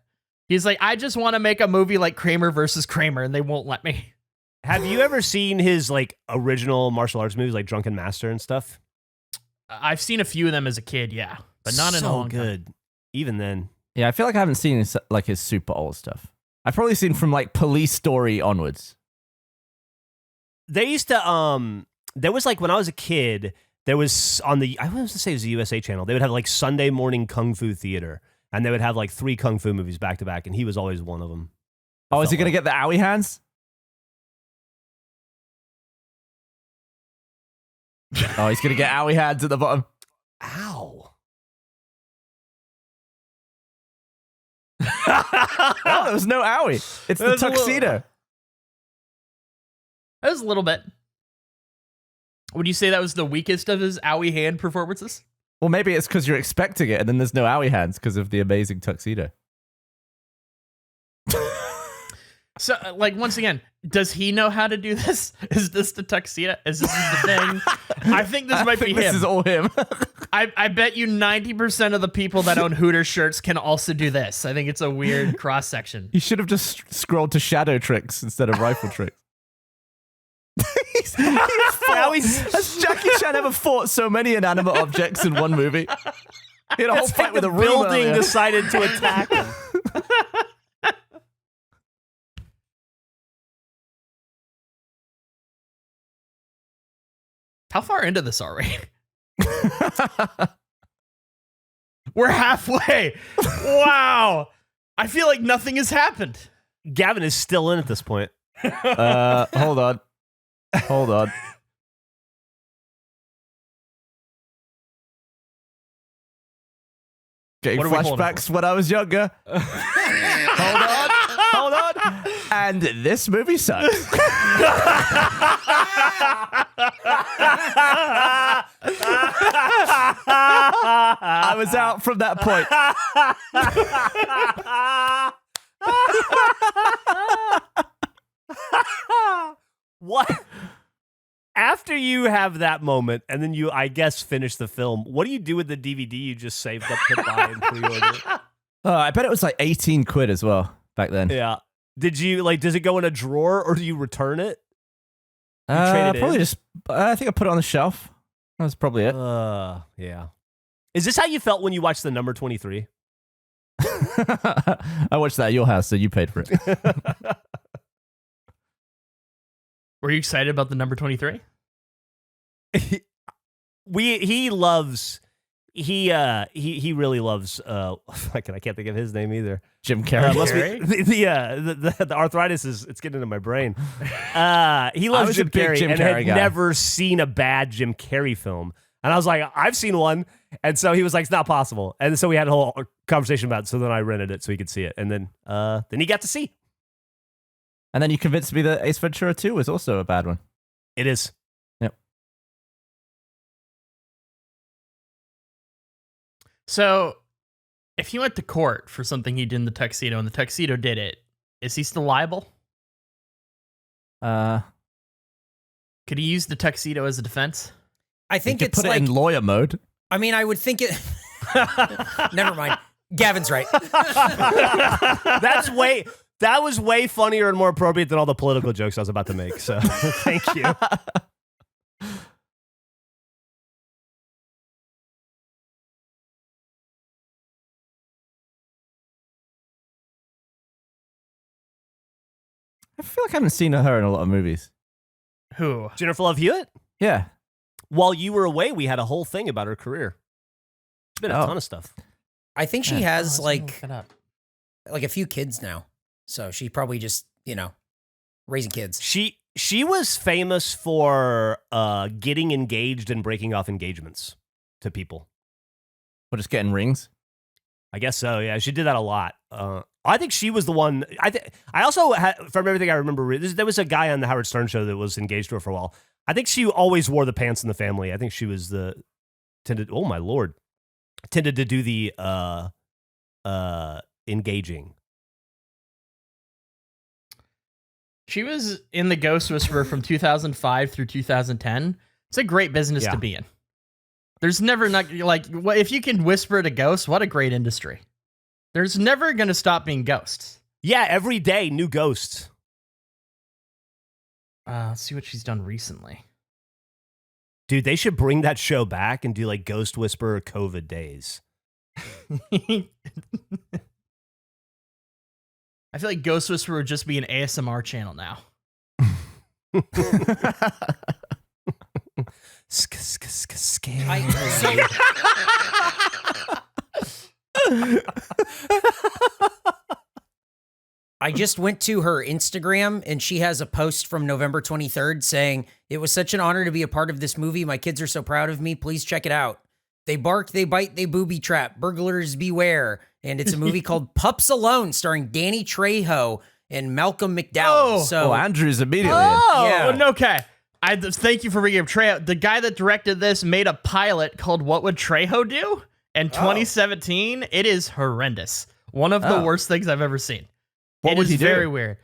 He's like, I just want to make a movie like Kramer versus Kramer, and they won't let me. Have you ever seen his like original martial arts movies, like Drunken Master and stuff? I've seen a few of them as a kid, yeah, but not in a So long time. good. Even then, Yeah, I feel like I haven't seen like his super old stuff. I've probably seen from like Police Story onwards. they used to. There was like when I was a kid, there was on the I want to say it was the USA channel. They would have like Sunday morning kung fu theater, and they would have like 3 kung fu movies back to back, and he was always one of them. Oh, is he Felt going to get the owie hands? Oh, he's going to get owie hands at the bottom. Ow. Oh, there was no owie. It's the There's a little- tuxedo. That was a little bit. Would you say that was the weakest of his owie hand performances? Well, maybe it's because you're expecting it, and then there's no owie hands because of the amazing tuxedo. So, like, once again, does he know how to do this? Is this the tuxedo? Is this the thing? I think this might be This him. is all him. I bet you 90% of the people that own Hooters shirts can also do this. I think it's a weird cross section. You should have just scrolled to shadow tricks instead of rifle tricks. Has Jackie Chan ever fought so many inanimate objects in one movie? He had a whole It's fight like with the a room building earlier. decided to attack him. How far into this are we? We're halfway. Wow. I feel like nothing has happened. Gavin is still in at this point. Hold on. Hold on. Getting What are we holding flashbacks when I was younger. Hold on. Hold on. And this movie sucks. I was out from that point. What? After you have that moment, and then you, I guess, finish the film, what do you do with the DVD you just saved up to buy and pre-order? I bet it was like 18 quid as well back then. Yeah. Did you, like, does it go in a drawer, or do you return it? trade it Probably in? just, I think I put it on the shelf. That was probably it. Yeah. Is this how you felt when you watched the number 23? I watched that at your house, so you paid for it. Were you excited about the number 23? He really loves I can't think of his name either. Jim Carrey. Must be, the arthritis it's getting into my brain. He loves was a Jim big Carrey Jim and Carrey had guy. never seen a bad Jim Carrey film. And I was like, I've seen one. And so he was like, it's not possible. And so we had a whole conversation about it. So then I rented it so he could see it. And then he got to see. And then you convinced me that Ace Ventura 2 was also a bad one. It is. Yep. So, if he went to court for something he did in the tuxedo and the tuxedo did it, is he still liable? Uh, Could he use the tuxedo as a defense? I think you could it's put like it in lawyer mode. I mean, I would think it. Never mind. Gavin's right. That was way funnier and more appropriate than all the political jokes I was about to make. So thank you. I feel like I haven't seen her in a lot of movies. Who? Jennifer Love Hewitt? Yeah. While you were away, we had a whole thing about her career. It's been a ton of stuff. I think she has like up. a few kids now. So she probably just, raising kids. She was famous for getting engaged and breaking off engagements to people. Or just getting rings? I guess so, yeah. She did that a lot. I think she was the one. I also had, from everything I remember, there was a guy on the Howard Stern show that was engaged to her for a while. I think she always wore the pants in the family. I think she was tended to do the engaging. She was in The Ghost Whisperer from 2005 through 2010. It's a great business to be in. There's never if you can whisper to ghosts, what a great industry. There's never going to stop being ghosts. Yeah, every day, new ghosts. Let's see what she's done recently. Dude, they should bring that show back and do like Ghost Whisperer COVID days. I feel like Ghost Whisperer would just be an ASMR channel now. I just went to her Instagram and she has a post from November 23rd saying, "It was such an honor to be a part of this movie. My kids are so proud of me. Please check it out. They bark, they bite, they booby trap. Burglars beware." And it's a movie called Pups Alone starring Danny Trejo and Malcolm McDowell. So Andrew's immediately yeah. Well, okay. Thank you for bringing up Trejo. The guy that directed this made a pilot called What Would Trejo Do? In 2017, it is horrendous. One of the worst things I've ever seen. What would he do? Very weird.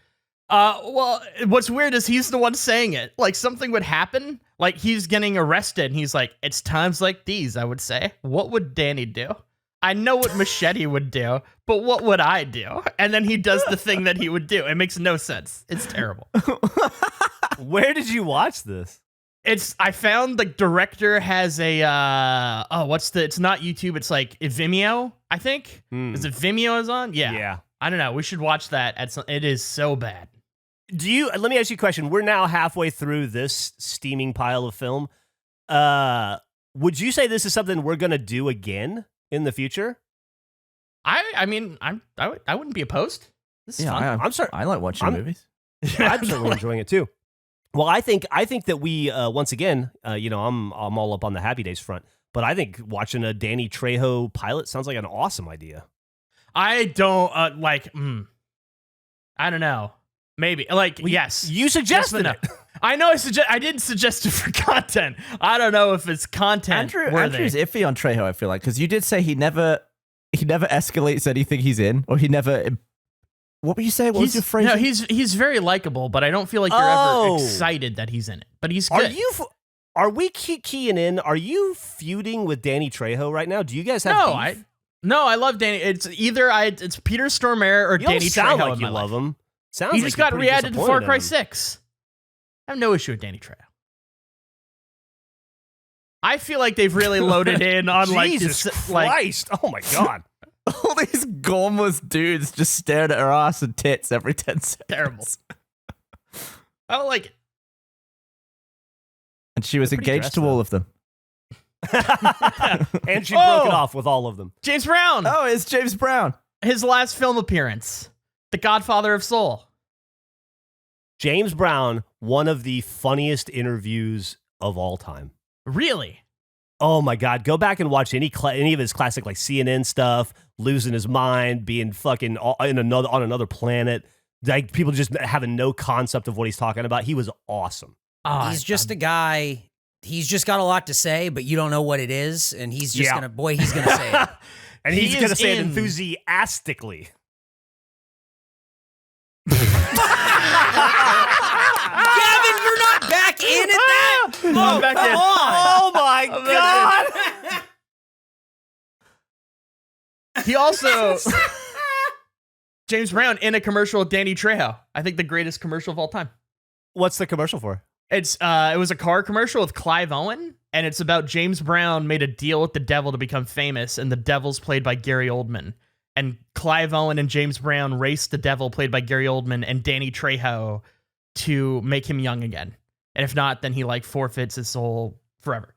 Well, what's weird is he's the one saying it. Like something would happen, like he's getting arrested, and he's like, "It's times like these, I would say. What would Danny do? I know what Machete would do, but what would I do?" And then he does the thing that he would do. It makes no sense. It's terrible. Where did you watch this? I found the director has a it's not YouTube, it's like Vimeo, I think. Is it Vimeo is on? Yeah. I don't know. We should watch that it is so bad. Let me ask you a question. We're now halfway through this steaming pile of film. Would you say this is something we're going to do again in the future? I mean, I wouldn't be opposed. This is fun. I'm sorry. I like watching movies. I'm certainly enjoying it too. Well, I think that we once again, I'm all up on the Happy Days front, but I think watching a Danny Trejo pilot sounds like an awesome idea. I don't I don't know. Maybe yes. You suggested it. I know I didn't suggest it for content. I don't know if it's content. Andrew's iffy on Trejo, I feel like, because you did say he never escalates anything he's in, or he never. What were you saying? What was your phrase? No, he's very likable, but I don't feel like you're ever excited that he's in it. But he's good. Are we keying in? Are you feuding with Danny Trejo right now? Do you guys have beef? No, I love Danny. It's either it's Peter Stormare or Danny Trejo. Sound like you love him. Sounds he like just got re-added to Far Cry 6. I have no issue with Danny Trejo. I feel like they've really loaded in on Jesus Christ! Oh my god! All these gormless dudes just stared at her ass and tits every 10 seconds. Terrible. I don't like it. And she was engaged to all of them. And she broke it off with all of them. James Brown. Oh, it's James Brown. His last film appearance. The Godfather of Soul. James Brown, one of the funniest interviews of all time. Really? Oh my God. Go back and watch any of his classic like CNN stuff, losing his mind, being fucking on another planet. Like people just having no concept of what he's talking about. He was awesome. He's just a guy. He's just got a lot to say, but you don't know what it is. And he's just he's going to say it. And he's going to say it enthusiastically. Gavin, you're not back in at that? I'm back in. Oh my God. He also James Brown in a commercial with Danny Trejo. I think the greatest commercial of all time. What's the commercial for? It was a car commercial with Clive Owen, and it's about James Brown made a deal with the devil to become famous, and the devil's played by Gary Oldman. And Clive Owen and James Brown raced the devil, played by Gary Oldman, and Danny Trejo to make him young again. And if not, then he like forfeits his soul forever.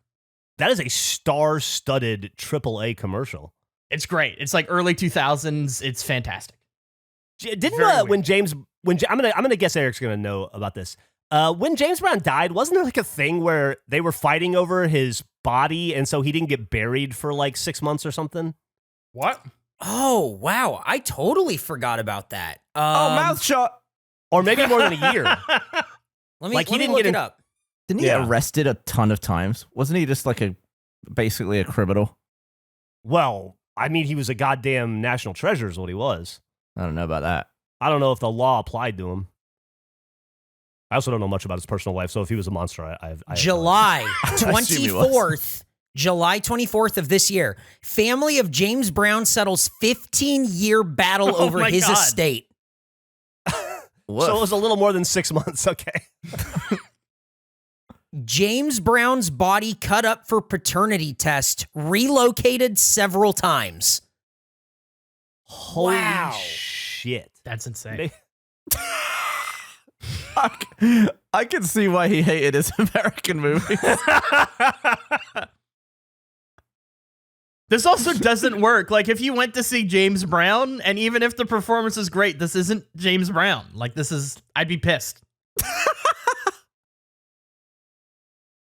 That is a star-studded AAA commercial. It's great. It's like early 2000s. It's fantastic. Didn't I'm gonna guess Eric's gonna know about this. When James Brown died, wasn't there like a thing where they were fighting over his body, and so he didn't get buried for like 6 months or something? What? Oh, wow. I totally forgot about that. Mouth shot. Or maybe more than a year. Let me look it up. Didn't he get arrested a ton of times? Wasn't he just like basically a criminal? Well, I mean, he was a goddamn national treasure is what he was. I don't know about that. I don't know if the law applied to him. I also don't know much about his personal life, so if he was a monster, I July assume he 24th. July 24th of this year. Family of James Brown settles 15-year battle over his estate. So it was a little more than 6 months, okay. James Brown's body cut up for paternity test, relocated several times. Holy Wow. shit. That's insane. I can see why he hated his American movies. This also doesn't work. Like, if you went to see James Brown, and even if the performance is great, this isn't James Brown. Like, I'd be pissed.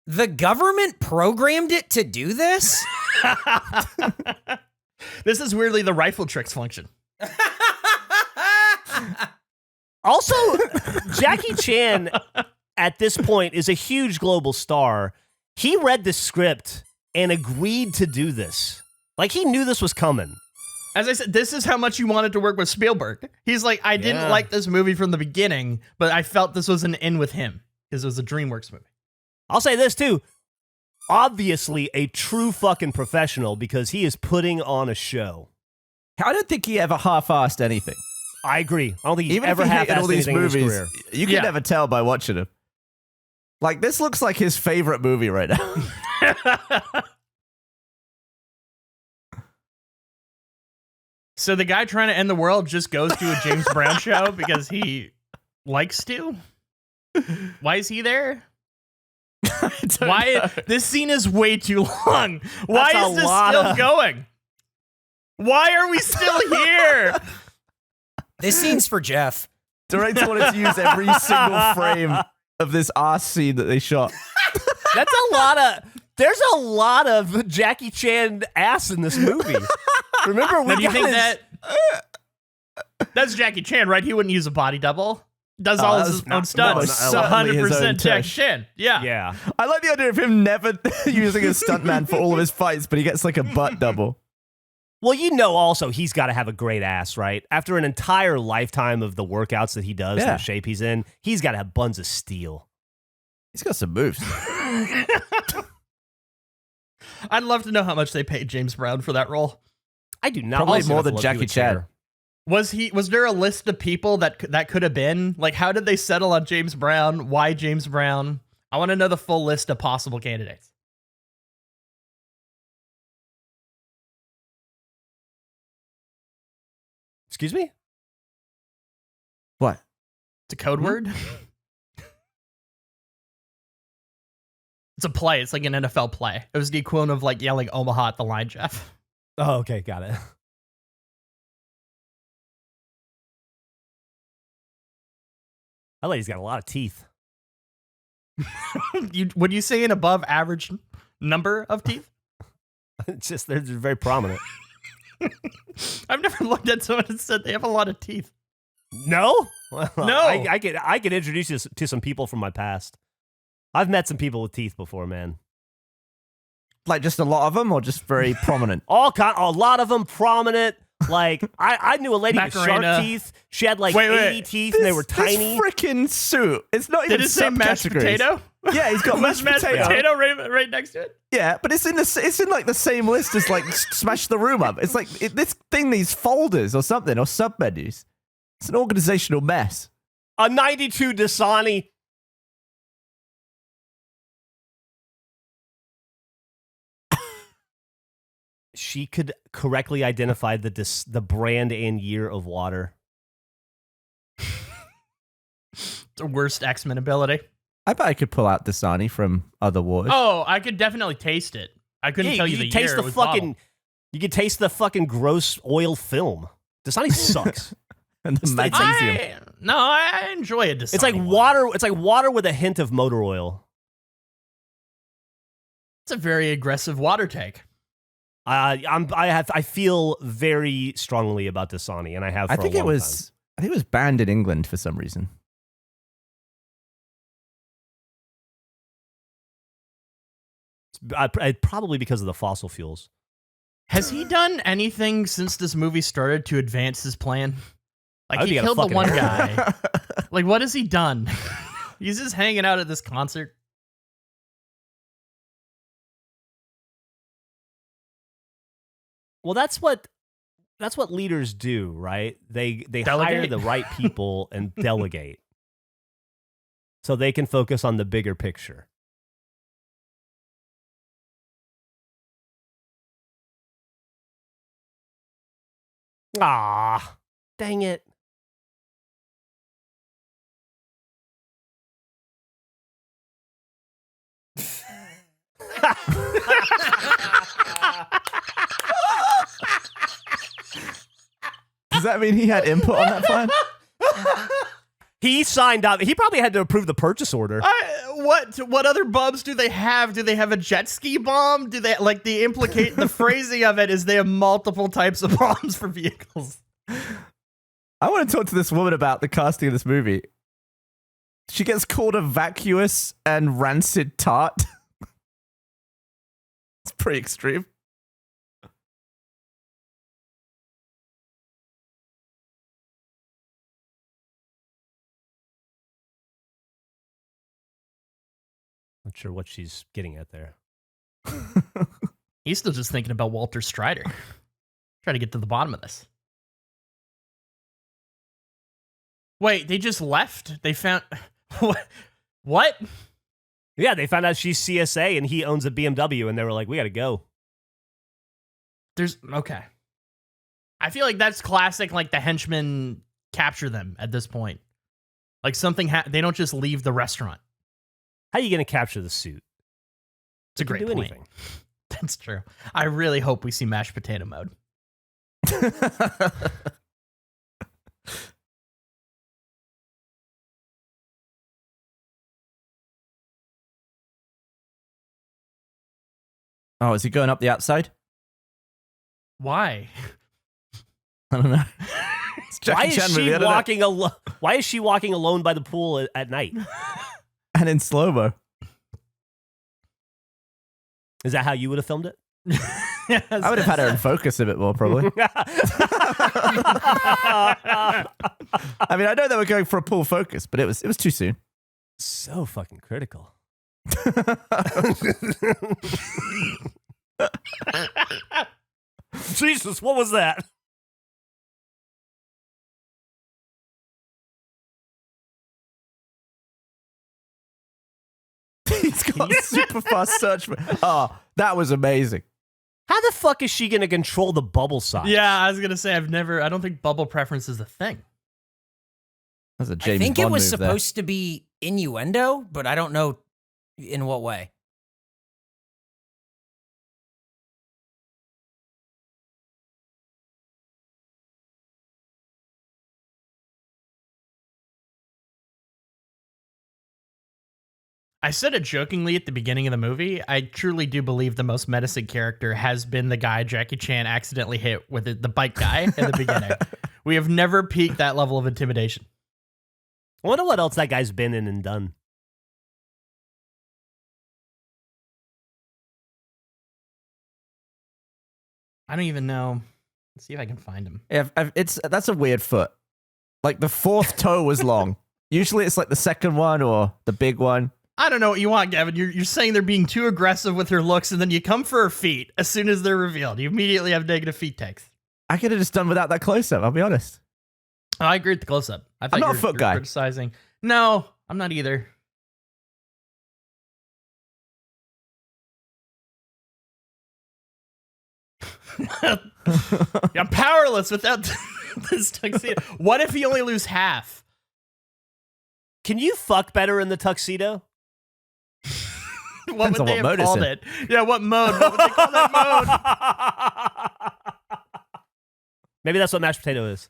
The government programmed it to do this? This is weirdly the rifle tricks function. Also, Jackie Chan, at this point, is a huge global star. He read the script and agreed to do this. Like, he knew this was coming. As I said, this is how much you wanted to work with Spielberg. He's like, I didn't like this movie from the beginning, but I felt this was an in with him because it was a DreamWorks movie. I'll say this, too. Obviously, a true fucking professional because he is putting on a show. I don't think he ever half-assed anything. I agree. I don't think he's Even ever if he hated half-assed all these anything in his movies, career. you can never tell by watching him. Like, this looks like his favorite movie right now. So the guy trying to end the world just goes to a James Brown show because he likes to? Why is he there? This scene is way too long. Why is this still going? Why are we still here? This scene's for Geoff. Director wanted to use every single frame of this ass scene that they shot. That's a lot of... There's a lot of Jackie Chan ass in this movie. Remember, do you think that's Jackie Chan, right? He wouldn't use a body double. Does all his own stunts. 100% Jackie Chan. Yeah. I like the idea of him never using a stuntman for all of his fights, but he gets like a butt double. Well, you know, also, he's got to have a great ass, right? After an entire lifetime of the workouts that he does and the shape he's in, he's got to have buns of steel. He's got some moves. I'd love to know how much they paid James Brown for that role. I do not. Probably more than Jackie Chan. Was there a list of people that could have been? Like, how did they settle on James Brown? Why James Brown? I want to know the full list of possible candidates. Excuse me? What? It's a code word? It's a play. It's like an NFL play. It was the equivalent of like yelling Omaha at the line, Geoff. Oh, okay. Got it. That lady's got a lot of teeth. Would you say an above average number of teeth? It's just, they're very prominent. I've never looked at someone and said they have a lot of teeth. No? Well, No. I could introduce you to some people from my past. I've met some people with teeth before, man. Like just a lot of them or just very prominent? A lot of them prominent. Like, I knew a lady with Macarena. shark teeth. She had like Wait, 80 teeth and they were tiny. This freaking suit. It's not even Did it say mashed subcategories. potato? Yeah, he's got Was mashed potato. right next to it? Yeah, but it's in like the same list as like Smash the Room Up. It's like this thing needs folders or something or submenus. It's an organizational mess. A 92 Dasani. She could correctly identify the brand and year of water. The worst X-Men ability. I bet I could pull out Dasani from other wars. Oh, I could definitely taste it. I couldn't tell you the taste year. the it was fucking. bottled. You could taste the fucking gross oil film. Dasani sucks. And the magnesium. I enjoy it. It's like water. It's like water with a hint of motor oil. It's a very aggressive water take. I feel very strongly about Dasani, and I have. For I think a it long was. I think it was banned in England for some reason. Probably because of the fossil fuels. Has he done anything since this movie started to advance his plan? Like, I'd he be a killed the fucking one asshole. guy. Like, what has he done? He's just hanging out at this concert. Well, that's what leaders do, right? They hire Delegate? the right people and delegate, so they can focus on the bigger picture. Ah, dang it. Does that mean he had input on that plan? He signed up. He probably had to approve the purchase order. What other bombs do they have? Do they have a jet ski bomb? Do they like the phrasing of it is they have multiple types of bombs for vehicles? I want to talk to this woman about the casting of this movie. She gets called a vacuous and rancid tart. It's pretty extreme. Not sure what she's getting at there. He's still just thinking about Walter Strider. Trying to get to the bottom of this. Wait, they just left? They found... What? Yeah, they found out she's CSA and he owns a BMW, and they were like, we got to go. Okay. I feel like that's classic, like the henchmen capture them at this point. Like something, they don't just leave the restaurant. How are you going to capture the suit? It's a great point. That's true. I really hope we see mashed potato mode. Oh, is he going up the outside? Why? I don't know. Why is she walking alone? Why is she walking alone by the pool at night? And in slow-mo. Is that how you would have filmed it? Yes. I would have had her in focus a bit more, probably. I mean, I know they were going for a pull focus, but it was too soon. So fucking critical. Jesus, what was that? He's got super fast search. Oh, that was amazing. How the fuck is she going to control the bubble size? Yeah, I was going to say, I don't think bubble preference is a thing. That's a James I think Bond it was move supposed to be innuendo, but I don't know in what way. I said it jokingly at the beginning of the movie. I truly do believe the most menacing character has been the guy Jackie Chan accidentally hit with the bike guy in the beginning. We have never peaked that level of intimidation. I wonder what else that guy's been in and done. I don't even know. Let's see if I can find him. Yeah, that's a weird foot. Like the fourth toe was long. Usually it's like the second one or the big one. I don't know what you want, Gavin. You're saying they're being too aggressive with her looks, and then you come for her feet as soon as they're revealed. You immediately have negative feet takes. I could have just done without that close-up, I'll be honest. Oh, I agree with the close-up. I thought I'm not you're a foot guy. Criticizing. No, I'm not either. I'm powerless without this tuxedo. What if he only lose half? Can you fuck better in the tuxedo? What Depends would on they what have mode called it's it? Yeah, what mode? What would they call that mode? Maybe that's what mashed potato is.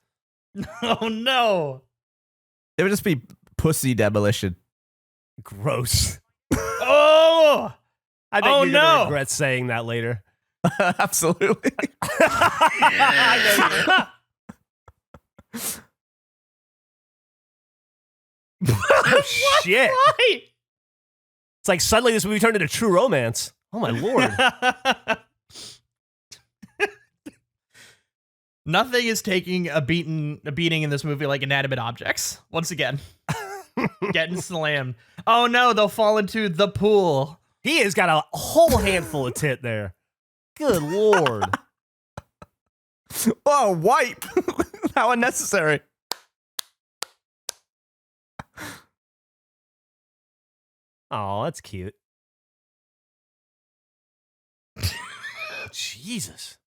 Oh no. It would just be pussy demolition. Gross. Oh! I think you're going to regret saying that later. Absolutely. I know you. Oh, shit. Why? It's like suddenly this movie turned into True Romance. Oh, my Lord. Nothing is taking a beating in this movie like inanimate objects. Once again. Getting slammed. Oh no, they'll fall into the pool. He has got a whole handful of tit there. Good Lord. Oh, wipe. How unnecessary. Oh, that's cute. Jesus.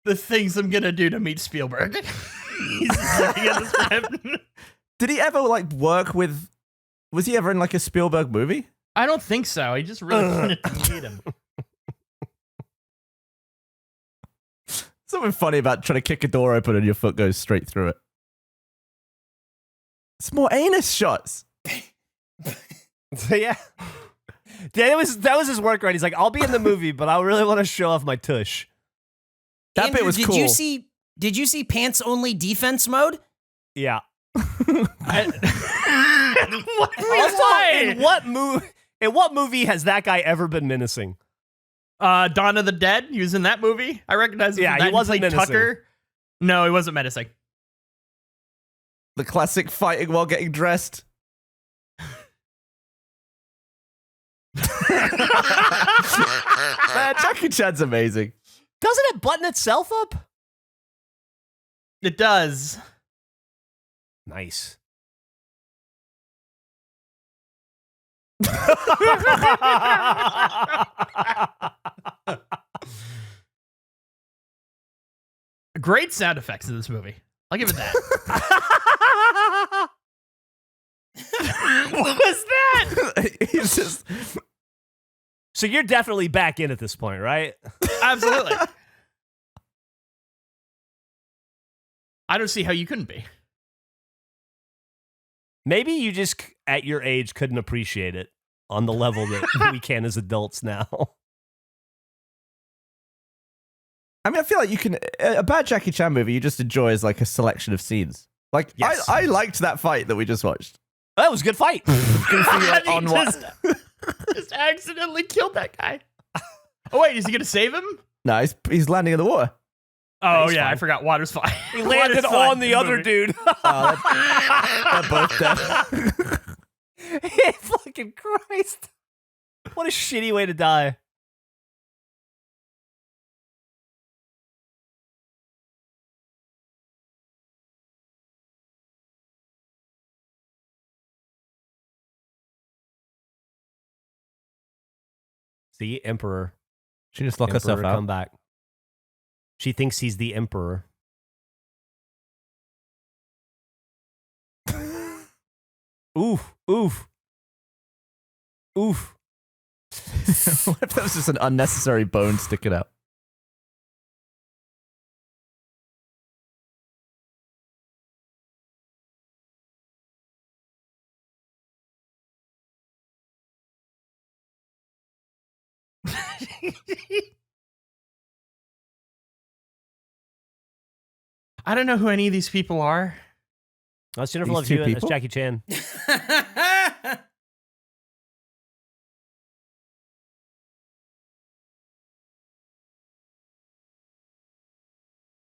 The things I'm gonna do to meet Spielberg. He's just looking at the script. Did he ever like work with? Was he ever in like a Spielberg movie? I don't think so. He just really wanted to meet him. Something funny about trying to kick a door open and your foot goes straight through it. It's more anus shots. So, yeah. That was his work, right? He's like, I'll be in the movie, but I really want to show off my tush. That Andrew, bit was cool. Did you see pants only defense mode? Yeah. Why? In what movie has that guy ever been menacing? Dawn of the Dead. He was in that movie. I recognize him. Yeah, from that. he wasn't played menacing. Tucker. No, he wasn't menacing. The classic fighting while getting dressed. Jackie Chan's amazing. Doesn't it button itself up? It does. Nice. Great sound effects in this movie. I'll give it that. What was that? He's just So you're definitely back in at this point, right? Absolutely. I don't see how you couldn't be. Maybe you just, at your age, couldn't appreciate it on the level that we can as adults now. I mean, I feel like you can a bad Jackie Chan movie you just enjoy as like a selection of scenes. Like Yes. I liked that fight that we just watched. That was a good fight. Like, on what? Just accidentally killed that guy. Oh wait, is he gonna save him? No, he's landing in the water. Oh He's yeah, fine. I forgot. Water's fine. He landed on the other dude. They're both dead. Fucking Christ. What a shitty way to die. See, Emperor. She just locked herself Emperor out. come back. She thinks he's the Emperor. Oof, oof. Oof. What if that was just an unnecessary bone sticking out? I don't know who any of these people are. That's Jennifer These Love two Hewitt. That's people? Jackie Chan.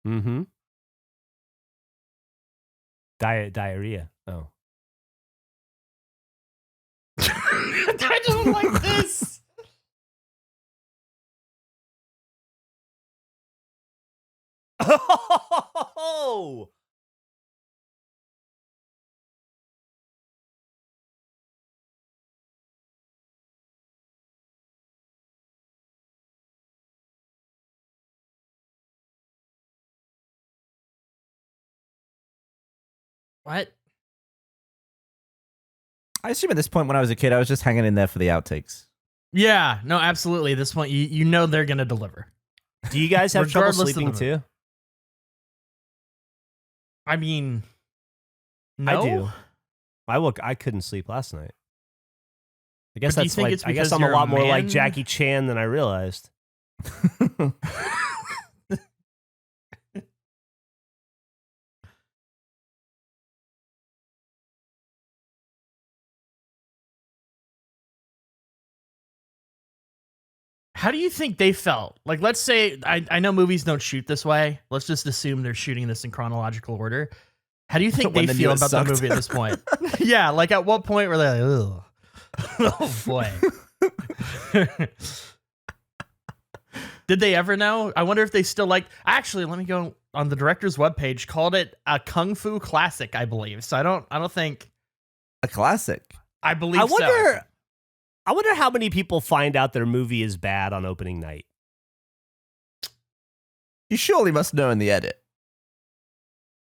Mm-hmm. Diarrhea. Oh. I don't like this. Oh! What? I assume at this point when I was a kid, I was just hanging in there for the outtakes. Yeah, no, absolutely. At this point, you know they're gonna deliver. Do you guys have trouble Regardless of sleeping the- too? I mean, no. I do. I couldn't sleep last night. I guess But do you that's think why. it's I guess because I'm a you're a lot more like man? Jackie Chan than I realized. How do you think they felt? Like, let's say, I know movies don't shoot this way. Let's just assume they're shooting this in chronological order. How do you think When they they feel knew it about the sucked. movie at this point? Yeah, like at what point were they like, ugh. Oh boy. Did they ever know? I wonder if they still like. Actually, let me go on the director's webpage. Called it a kung fu classic, I believe. So I don't think. A classic. I believe. I wonder. So. I wonder how many people find out their movie is bad on opening night. You surely must know in the edit.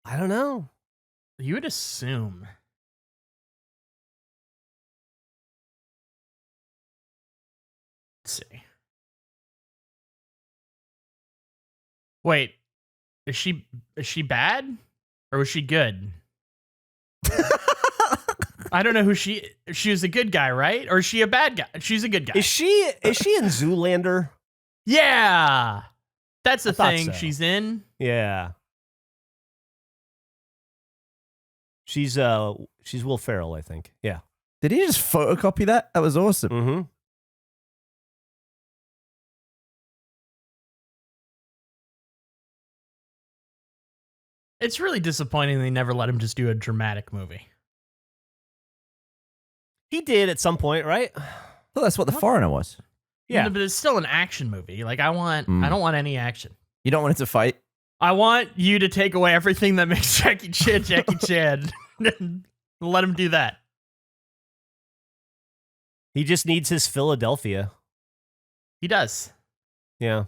I don't know. You would assume. Let's see. Wait, is she bad or was she good? I don't know who she was a good guy, right? Or is she a bad guy? She's a good guy. Is she in Zoolander? Yeah. That's the I thought thing so. she's in. Yeah. She's Will Ferrell, I think. Yeah. Did he just photocopy that? That was awesome. Mm-hmm. It's really disappointing they never let him just do a dramatic movie. He did at some point, right? Well, that's what The Foreigner was. Yeah. But it's still an action movie. Like I don't want any action. You don't want it to fight? I want you to take away everything that makes Jackie Chan. Let him do that. He just needs his Philadelphia. He does. Yeah.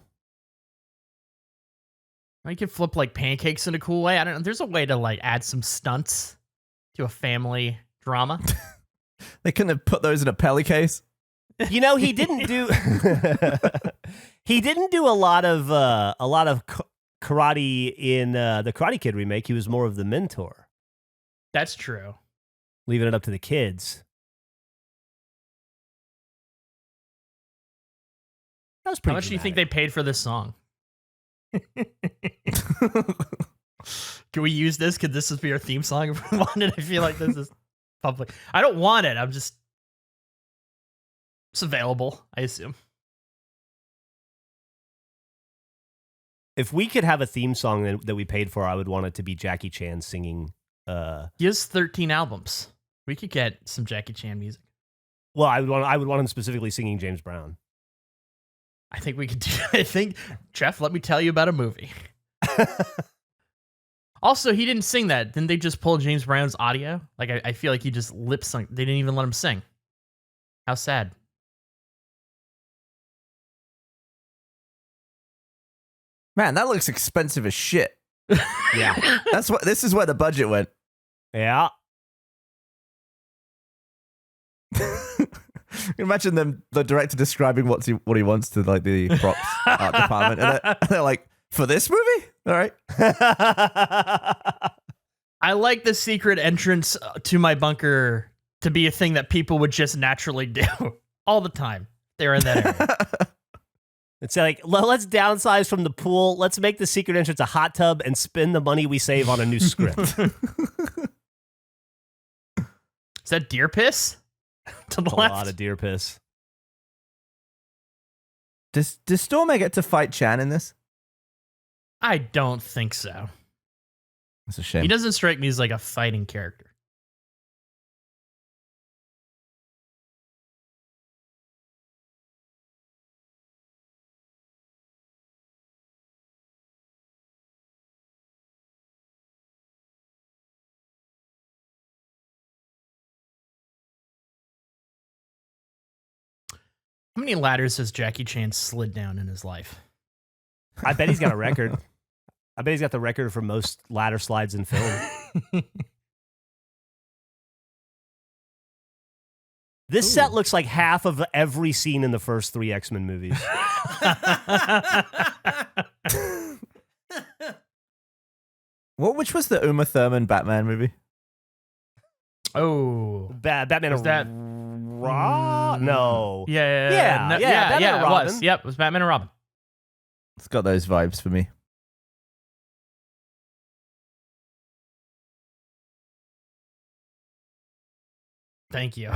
I could flip like pancakes in a cool way. I don't know. There's a way to like add some stunts to a family drama. They couldn't have put those in a Pelly case? You know, he didn't do he didn't do a lot of karate in the Karate Kid remake. He was more of the mentor, That's true. leaving it up to the kids. That was How pretty much do you think they paid for this song? Can we use this? Could this just be our theme song if we wanted? I feel like this is public. I don't want it. It's available, I assume. If we could have a theme song that we paid for, I would want it to be Jackie Chan singing. He has 13 albums. We could get some Jackie Chan music. Well, I would want him specifically singing James Brown. I think we could do. I think, Geoff, let me tell you about a movie. Also, he didn't sing that. Didn't they just pull James Brown's audio? Like, I feel like he just lip sung. They didn't even let him sing. How sad. Man, that looks expensive as shit. Yeah. This is where the budget went. Yeah. Imagine the director describing what he wants to like the props art department, and they're like, for this movie, all right. I like the secret entrance to my bunker to be a thing that people would just naturally do all the time. They're in that area. It's like, let's downsize from the pool. Let's make the secret entrance a hot tub and spend the money we save on a new script. Is that deer piss? To the A left. lot of deer piss. Does Stormer get to fight Chan in this? I don't think so. That's a shame. He doesn't strike me as like a fighting character. How many ladders has Jackie Chan slid down in his life? I bet he's got a record. I bet he's got the record for most ladder slides in film. This set looks like half of every scene in the first 3 X-Men movies. Which was the Uma Thurman Batman movie? Oh, Batman was that No. Yeah, Batman and it Robin. was. Yep, it was Batman and Robin. It's got those vibes for me. Thank you.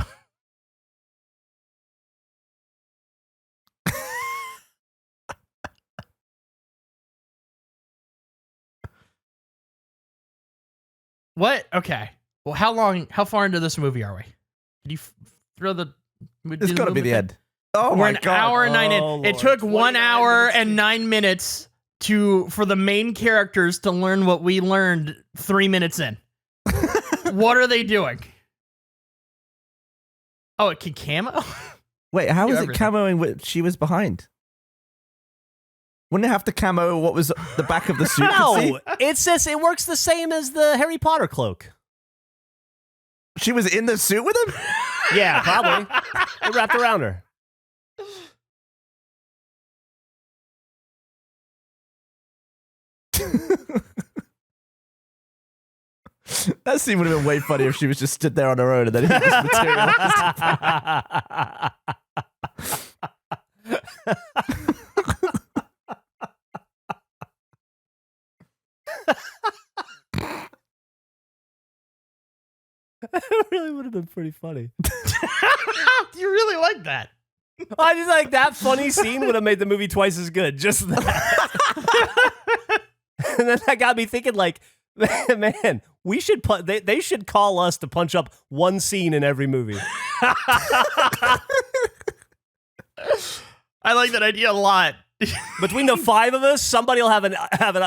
What? Okay. Well, how far into this movie are we? Can you throw the... It's got to be the end. Oh We're my an God. hour and 9 in. Oh, It Lord. took 1 hour 29 and 9 minutes for the main characters to learn what we learned 3 minutes in. What are they doing? Oh, it can camo? Wait, how Do was it everything. camoing what she was behind? Wouldn't it have to camo what was the back of the suit? could see? No, it works the same as the Harry Potter cloak. She was in the suit with him? Yeah, probably. It wrapped around her. That scene would have been way funnier if she was just stood there on her own and then he just materialized. It really would have been pretty funny. You really like that? I just like that funny scene would have made the movie twice as good. Just that. And then that got me thinking, like, man, we should they should call us to punch up one scene in every movie. I like that idea a lot. Between the 5 of us, somebody will have a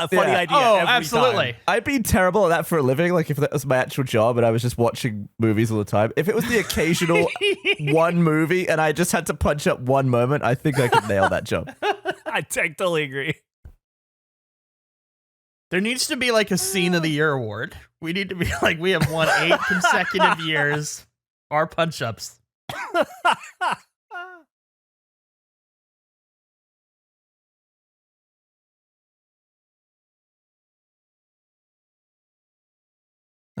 funny idea. Oh, every absolutely. time. I'd be terrible at that for a living, like if that was my actual job and I was just watching movies all the time. If it was the occasional one movie and I just had to punch up one moment, I think I could nail that job. I totally agree. There needs to be like a scene of the year award. We need to be like, we have won 8 consecutive years. Our punch ups.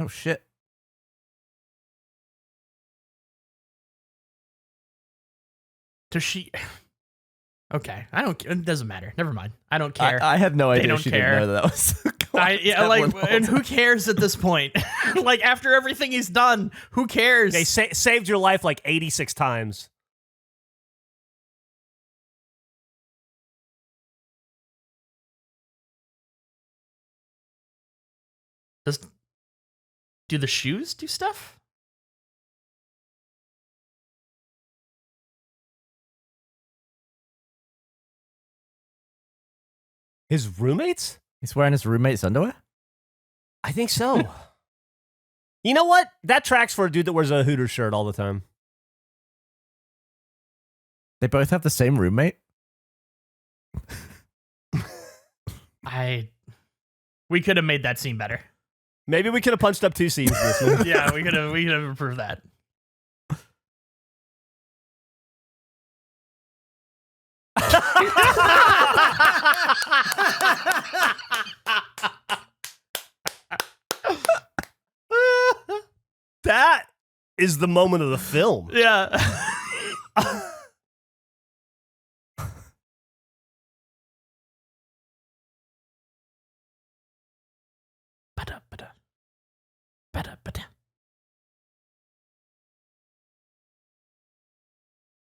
Oh, shit. Does she? Okay, I don't. It doesn't matter. Never mind. I don't care. I had no idea don't she care. didn't know that was. And who cares at this point? Like after everything he's done, who cares? They saved your life like 86 times. Do the shoes do stuff? His roommates? He's wearing his roommate's underwear? I think so. You know what? That tracks for a dude that wears a Hooters shirt all the time. They both have the same roommate? We could have made that scene better. Maybe we could have punched up 2 scenes in this movie. Yeah, we could have improved that. That is the moment of the film. Yeah.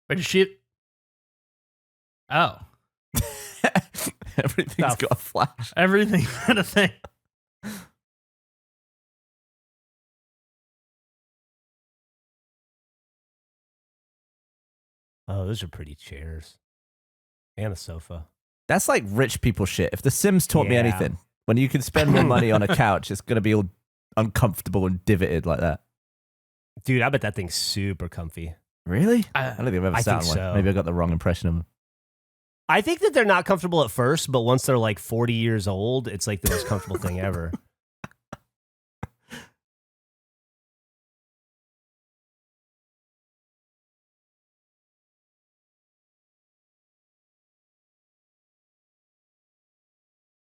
Wait, did she? Oh, Everything's got a flash. everything had a thing. Oh, those are pretty chairs. And a sofa. That's like rich people shit. If The Sims taught me Yeah. anything, when you can spend more money on a couch, it's going to be all uncomfortable and divoted like that. Dude, I bet that thing's super comfy. Really? I don't think I've ever I sat think on one. so. Maybe I got the wrong impression of them. I think that they're not comfortable at first, but once they're like 40 years old, it's like the most comfortable thing ever.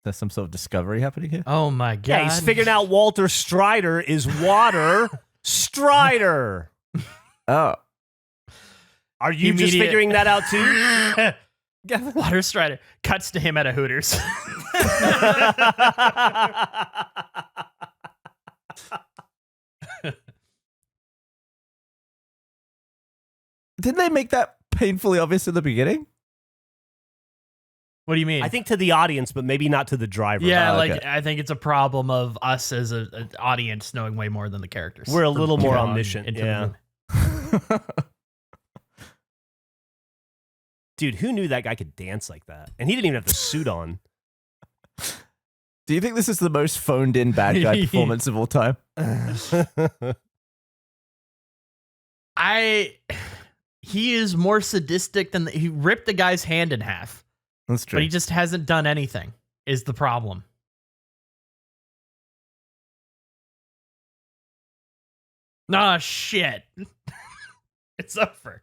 There's some sort of discovery happening here. Oh my god. Yeah, he's figuring out Walter Strider is Water Strider. Oh. Are you just Immediate- figuring that out too? Water Strider cuts to him at a Hooters. Didn't they make that painfully obvious in the beginning? What do you mean? I think to the audience, but maybe not to the driver. yeah, Oh, like okay. I think it's a problem of us as an audience knowing way more than the characters. We're a little more Drawn omniscient. into the Yeah. movie. Dude, who knew that guy could dance like that? And he didn't even have the suit on. Do you think this is the most phoned in bad guy performance of all time? He is more sadistic than he ripped the guy's hand in half, That's true. but he just hasn't done anything. Is the problem? Nah, shit. It's over.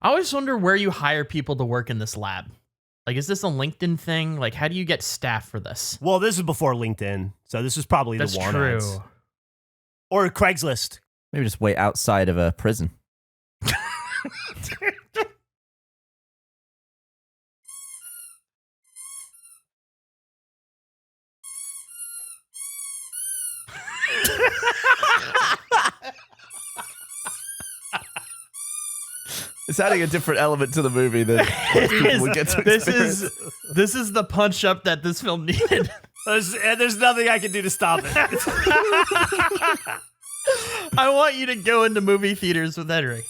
I always wonder where you hire people to work in this lab. Like, is this a LinkedIn thing? Like, how do you get staff for this? Well, this is before LinkedIn, so this is probably That's the one true. ads. Or Craigslist. Maybe just wait outside of a prison. It's adding a different element to the movie than most people would get to experience. This is the punch up that this film needed. There's nothing I can do to stop it. I want you to go into movie theaters with Henry.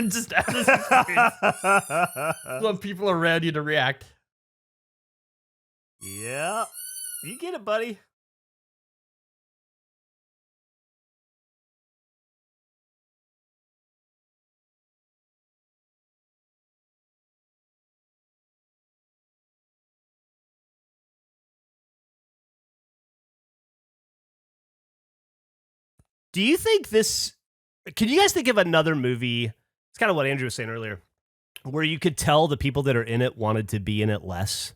Just have this experience. I want people around you to react. Yeah. You get it, buddy. Do you think this... Can you guys think of another movie? It's kind of what Andrew was saying earlier, where you could tell the people that are in it wanted to be in it less.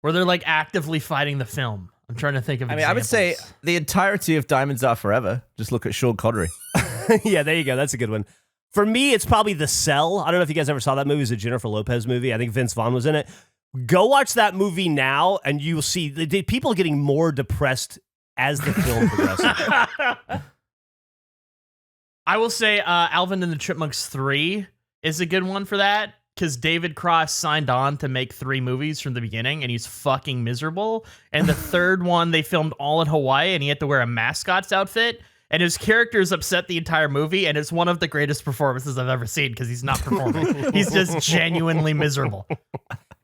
Where they're like actively fighting the film. I'm trying to think of I mean, I would say examples. the entirety of Diamonds Are Forever. Just look at Sean Connery. Yeah, there you go. That's a good one. For me, it's probably The Cell. I don't know if you guys ever saw that movie. It's a Jennifer Lopez movie. I think Vince Vaughn was in it. Go watch that movie now, and you will see the people getting more depressed as the film progresses. I will say Alvin and the Chipmunks 3 is a good one for that, because David Cross signed on to make 3 movies from the beginning, and he's fucking miserable. And the third one, they filmed all in Hawaii, and he had to wear a mascot's outfit, and his character is upset the entire movie, and it's one of the greatest performances I've ever seen, because he's not performing. He's just genuinely miserable.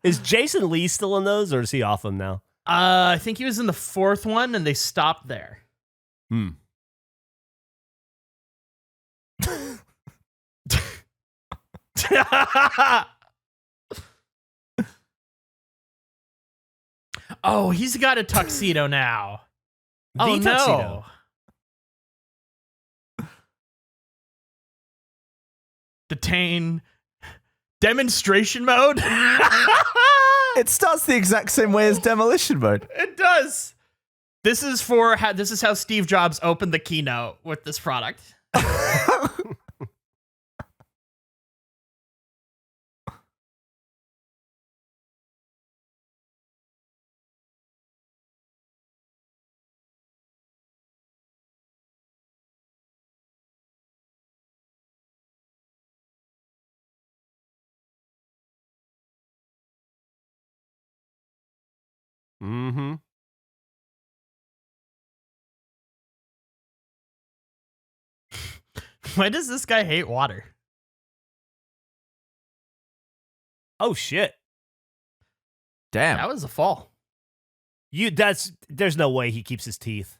Is Jason Lee still in those, or is he off them now? I think he was in the 4th one, and they stopped there. Oh, he's got a tuxedo now. The Oh, tuxedo. no. Detain. Demonstration mode? It starts the exact same way as Demolition Mode. It does. This is how Steve Jobs opened the keynote with this product. Mm-hmm. Why does this guy hate water? Oh shit! Damn. That was a fall. There's no way he keeps his teeth.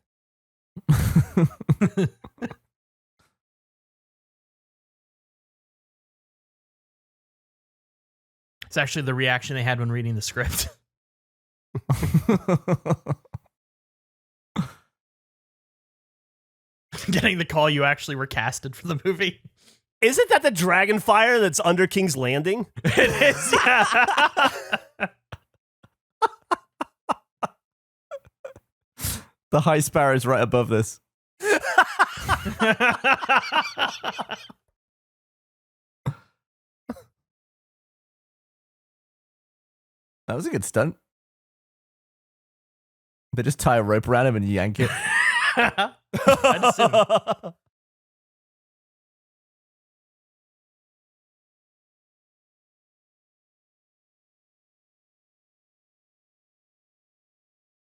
It's actually the reaction they had when reading the script. Getting the call you actually were casted for the movie. Isn't that the dragon fire that's under King's Landing? It is, yeah. The High Sparrow's right above this. That was a good stunt. They just tie a rope around him and yank it. I'd assume.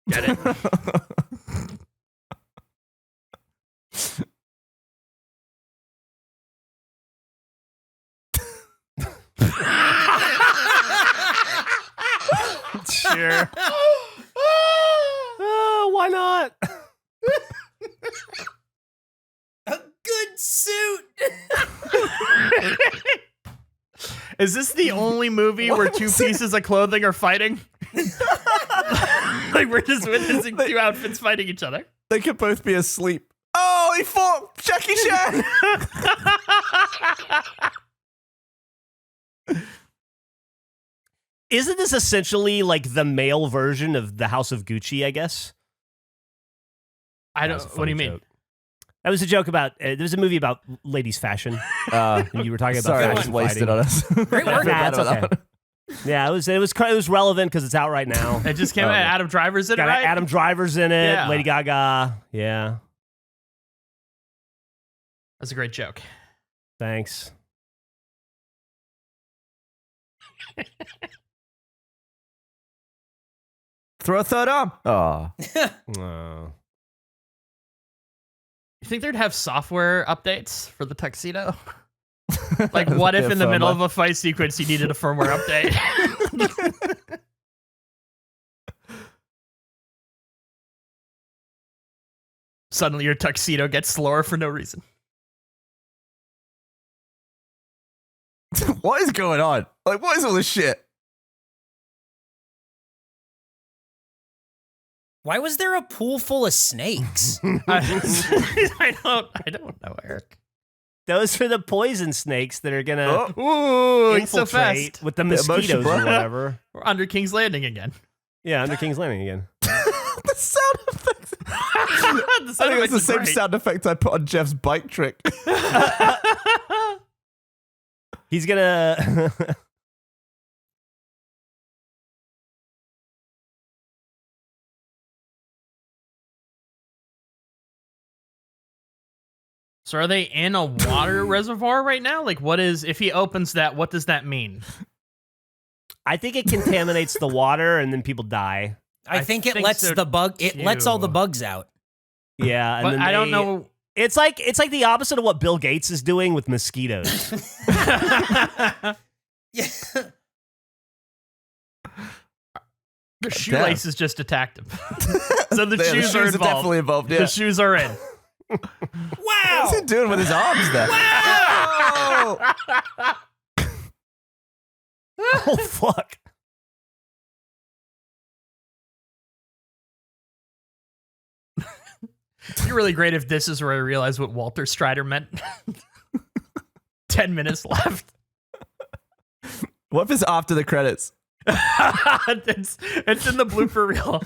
Get it? Sure. Why not? A good suit. Is this the only movie where two pieces of clothing are fighting? Like we're just witnessing two outfits fighting each other. They could both be asleep. Oh, he fought Jackie Chan! Isn't this essentially like the male version of the House of Gucci, I guess? I That don't. was a What do you funny mean? joke. That was a joke about. There was a movie about ladies' fashion. And you were talking about. Sorry, I fashion just wasted fighting. on us. Great work. Nah, it's okay. Yeah, it was relevant because it's out right now. It just came out. Adam Driver's in it, Got right? Adam Driver's in it. Yeah. Lady Gaga. Yeah, That's a great joke. thanks. Throw a third arm. Oh. Oh. You think they'd have software updates for the tuxedo? Like, what if in the middle of a fight sequence you needed a firmware update? Suddenly your tuxedo gets slower for no reason. What is going on? Like, what is all this shit? Why was there a pool full of snakes? I don't know, Eric. Those are the poison snakes that are gonna Ooh, he's so infiltrate fast. with the emotion mosquitoes or blur. whatever. We're under King's Landing again. Yeah, under King's Landing again. The sound effects. The I sound think it's effects the is same great. sound effect I put on Jeff's bike trick. He's gonna. So are they in a water reservoir right now? Like, what is, if he opens that, what does that mean? I think it contaminates the water and then people die. I think it lets so the bug. It lets all the too. bugs out. Yeah, and But then I don't they- know. It's like the opposite of what Bill Gates is doing with mosquitoes. Yeah. The shoelaces just attacked him. So the Yeah, shoes are are involved. definitely involved. Yeah. The shoes are in. Wow. What's he doing with his arms there? Wow. Oh fuck! It'd be really great if this is where I realize what Walter Strider meant. 10 minutes left. What if it's after the credits? it's in the blooper reel.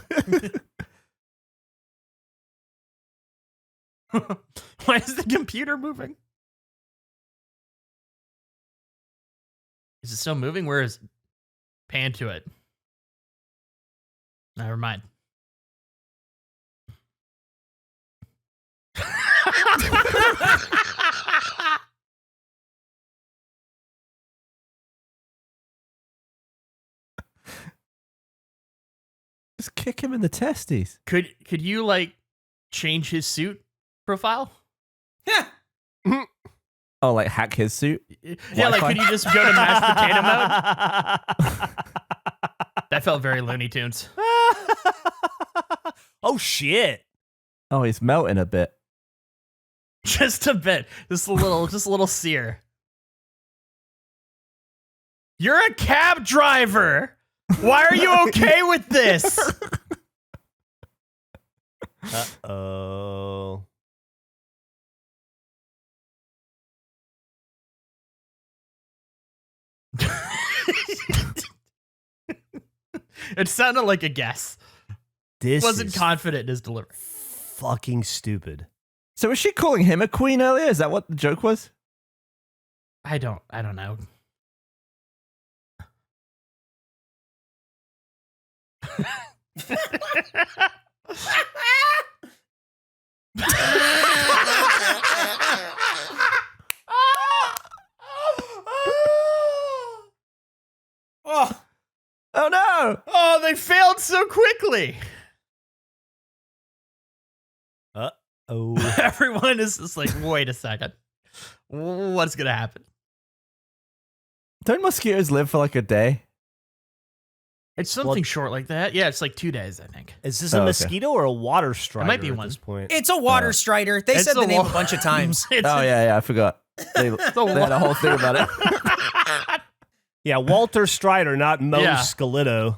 Why is the computer moving? Is it still moving? Where is pan to it? Never mind. Just kick him in the testes. Could you like change his suit profile? Yeah. Oh, like hack his suit? Yeah, like could you just go to mashed potato mode? That felt very Looney Tunes. Oh shit! Oh, he's melting a bit. Just a bit. Just a little sear. You're a cab driver. Why are you okay with this? Uh-oh. It sounded like a guess. This Wasn't is confident in his delivery. fucking stupid. So was she calling him a queen earlier? Is that what the joke was? I don't know. Oh, Oh no! Oh, they failed so quickly. Uh-oh. Everyone is just like, wait a second. What's going to happen? Don't mosquitoes live for like a day? It's something short like that. Yeah, it's like 2 days, I think. Is this a okay. mosquito or a water strider might be at one. this point? it's a water strider. They It's said the a name wa- a bunch of times. It's Oh, yeah, I forgot. They a had a whole thing about it. Yeah, Walter Strider, not Mo Yeah. Scalito.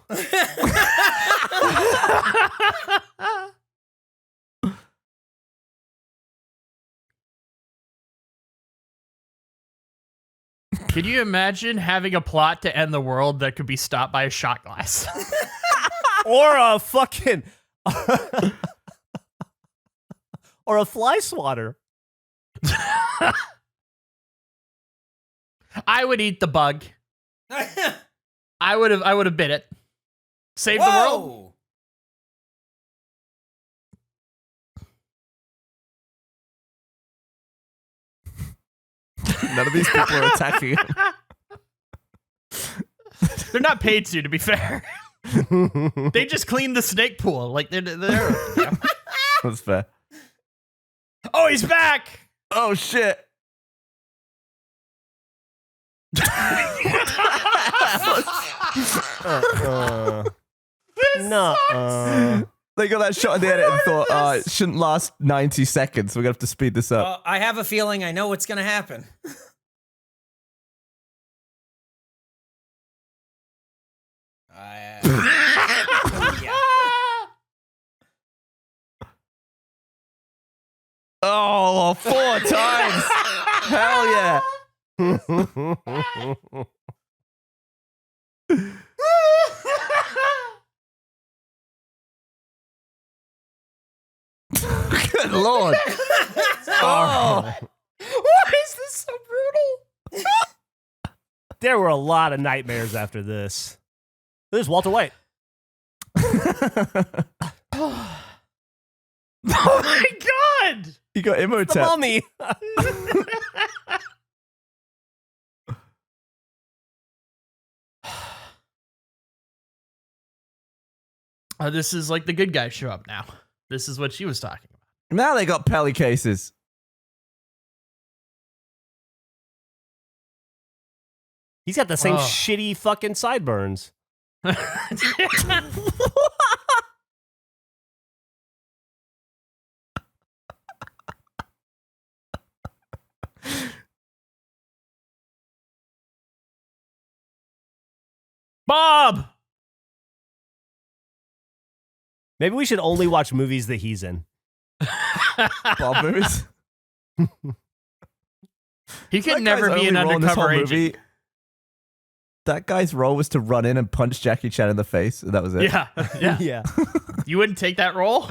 Could you imagine having a plot to end the world that could be stopped by a shot glass? Or a fucking... or a fly swatter. I would eat the bug. I would have bit it. Save the world. Whoa. None of these people are attacking him. They're not paid to be fair. They just cleaned the snake pool. Like they're yeah. That's fair. Oh, he's back. Oh, shit. No. They got that shot in the edit and thought, it shouldn't last 90 seconds. We're going to have to speed this up. I have a feeling I know what's going to happen. Yeah. Oh, 4 times. Hell yeah. Good Lord. Oh. Why is this so brutal? There were a lot of nightmares after this. There's Walter White. Oh my god! You got The Imhotep. mummy. This is like the good guys show up now. This is what she was talking about. Now they got Pelly cases. He's got the same Oh. shitty fucking sideburns. Bob! Maybe we should only watch movies that he's in. Bob movies. He could That never guy's be an only role in this undercover whole agent. movie- That guy's role was to run in and punch Jackie Chan in the face. And that was it. Yeah, yeah. Yeah. You wouldn't take that role?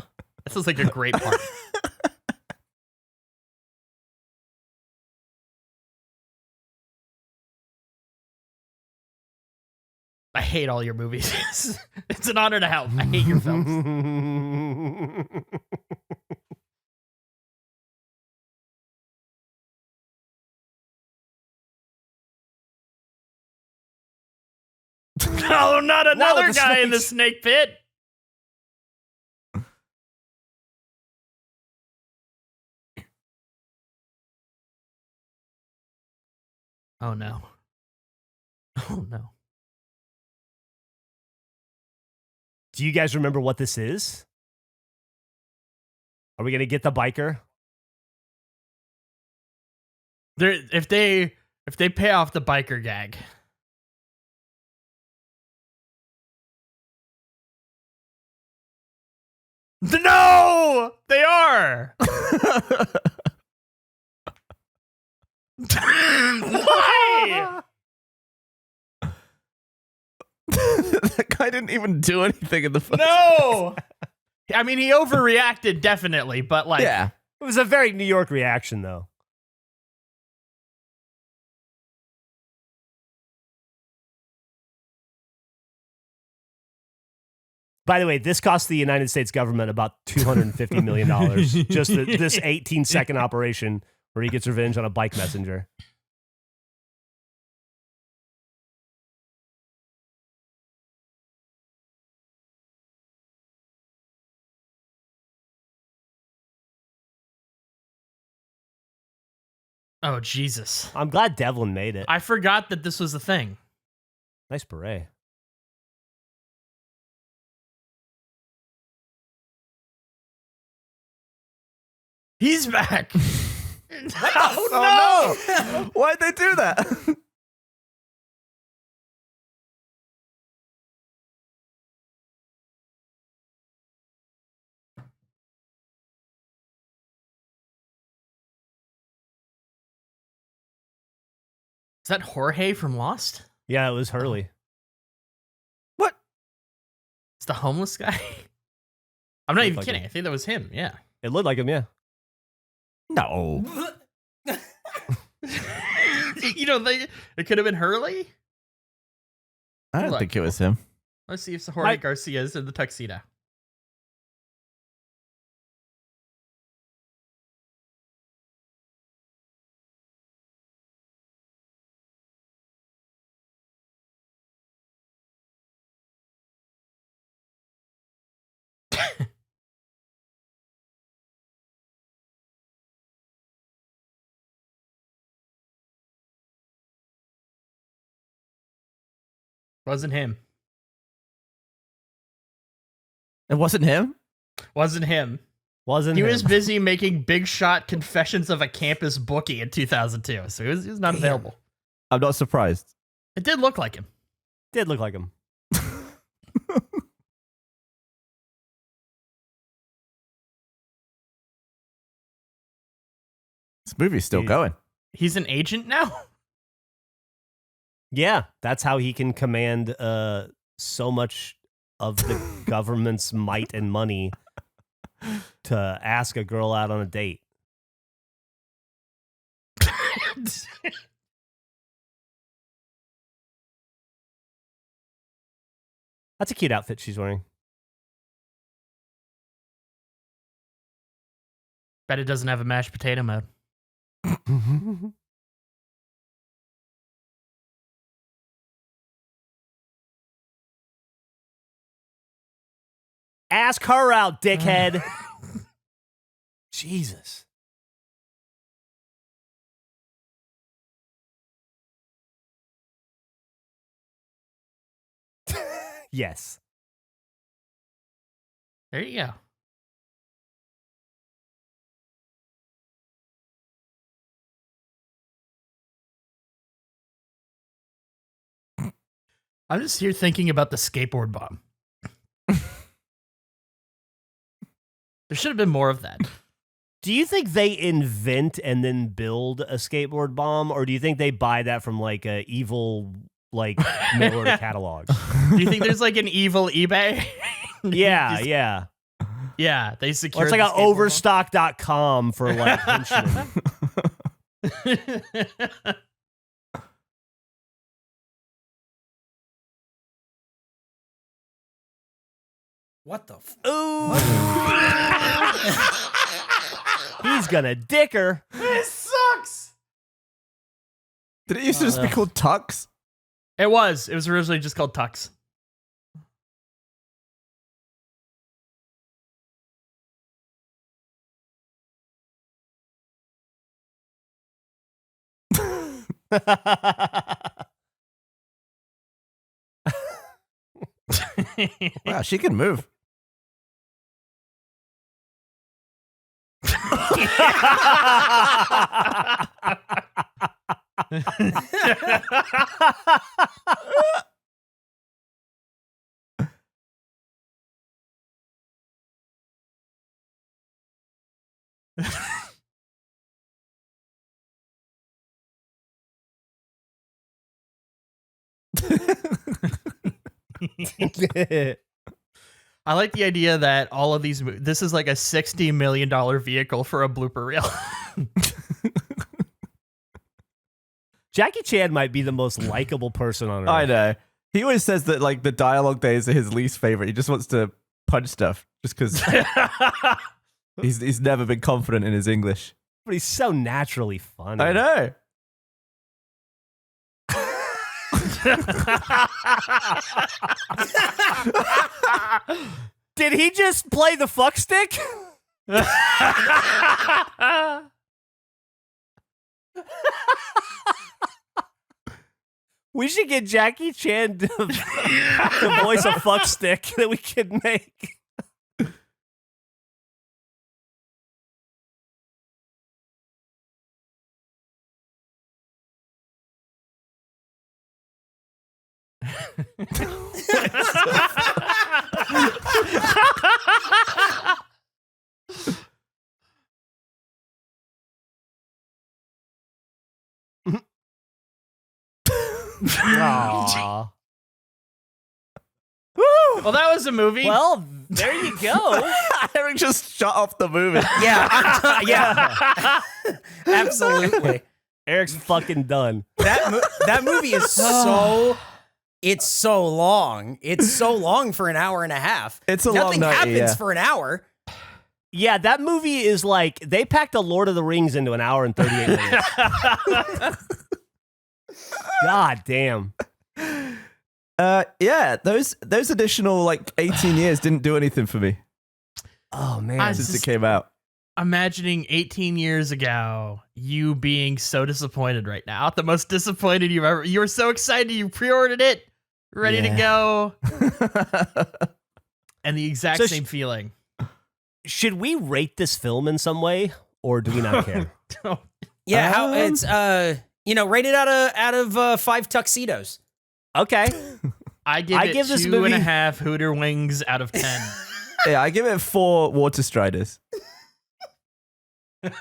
That sounds like a great part. I hate all your movies. It's an honor to help. I hate your films. Oh, not another the guy in the snakes. snake pit. Oh no. Oh no. Do you guys remember what this is? Are we going to get the biker? If they pay off the biker gag. No! They are! Why? That guy didn't even do anything in the first No! I mean, he overreacted, definitely, but like... Yeah. It was a very New York reaction, though. By the way, this cost the United States government about $250 million. Just this 18-second operation where he gets revenge on a bike messenger. Oh, Jesus. I'm glad Devlin made it. I forgot that this was a thing. Nice beret. He's back. Oh no! Why'd they do that? Is that Jorge from Lost? Yeah, it was Hurley. What? It's the homeless guy? I'm not Looked even like kidding. him. I think that was him. Yeah. It looked like him, yeah. No. You don't think it could have been Hurley? I don't Look. think it was him. Let's see if Jorge Garcia is in the tuxedo. Wasn't him. It wasn't him? Wasn't him. Wasn't He him. was busy making big shot Confessions of a Campus Bookie in 2002, so he was not available. I'm not surprised. It did look like him. Did look like him. This movie's still going. He's an agent now? Yeah, that's how he can command so much of the government's might and money to ask a girl out on a date. That's a cute outfit she's wearing. Bet it doesn't have a mashed potato mode. Ask her out, dickhead. Jesus. Yes. There you go. I'm just here thinking about the skateboard bomb. There should have been more of that. Do you think they invent and then build a skateboard bomb, or do you think they buy that from like a evil mail order catalog? Do you think there's like an evil eBay? Yeah, Just- yeah. Yeah, they Or secure. it's like an overstock.com for like henchmen. What the? Ooh. He's gonna dick her. This sucks. Did it used to just be called Tux? It was. It was originally just called Tux. Wow, she can move. I like the idea that all of these, this is like a $60 million vehicle for a blooper reel. Jackie Chan might be the most likable person on earth. I know. He always says that like the dialogue days are his least favorite. He just wants to punch stuff just because he's never been confident in his English. But he's so naturally funny. I know. Did he just play the fuck stick? We should get Jackie Chan to voice a fuck stick that we could make. Aww. Well, that was a movie. Well, there you go. Eric just shut off the movie. Yeah, yeah, absolutely. Eric's fucking done. That movie is so. It's so long. It's so long for an hour and a half. It's a Nothing long night, happens yeah. for an hour. Yeah, that movie is like they packed a Lord of the Rings into an hour and 38 minutes. God damn. Yeah, those additional like 18 years didn't do anything for me Oh man. since it came out. Imagining 18 years ago, you being so disappointed right now. The most disappointed you've ever. You were so excited. You pre-ordered it, ready to go, and the exact So same feeling. Should we rate this film in some way, or do we not care? Yeah, how it's rated out of 5 tuxedos. Okay. I give it this 2.5 movie- Hooter wings out of 10. Yeah, I give it 4 water striders. I'm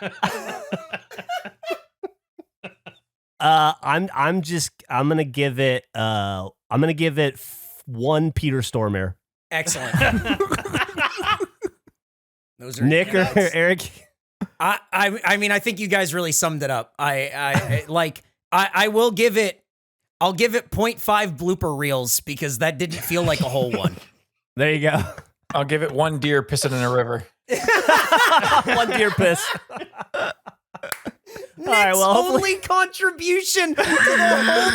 gonna give it 1 Peter Stormare. Excellent. Those are Nick or nuts. Eric? I mean, I think you guys really summed it up. I will give it. I'll give it 0.5 blooper reels because that didn't feel like a whole one. There you go. I'll give it 1 deer pissing in a river. 1 deer piss. Nick's right, well, hopefully- only contribution to the whole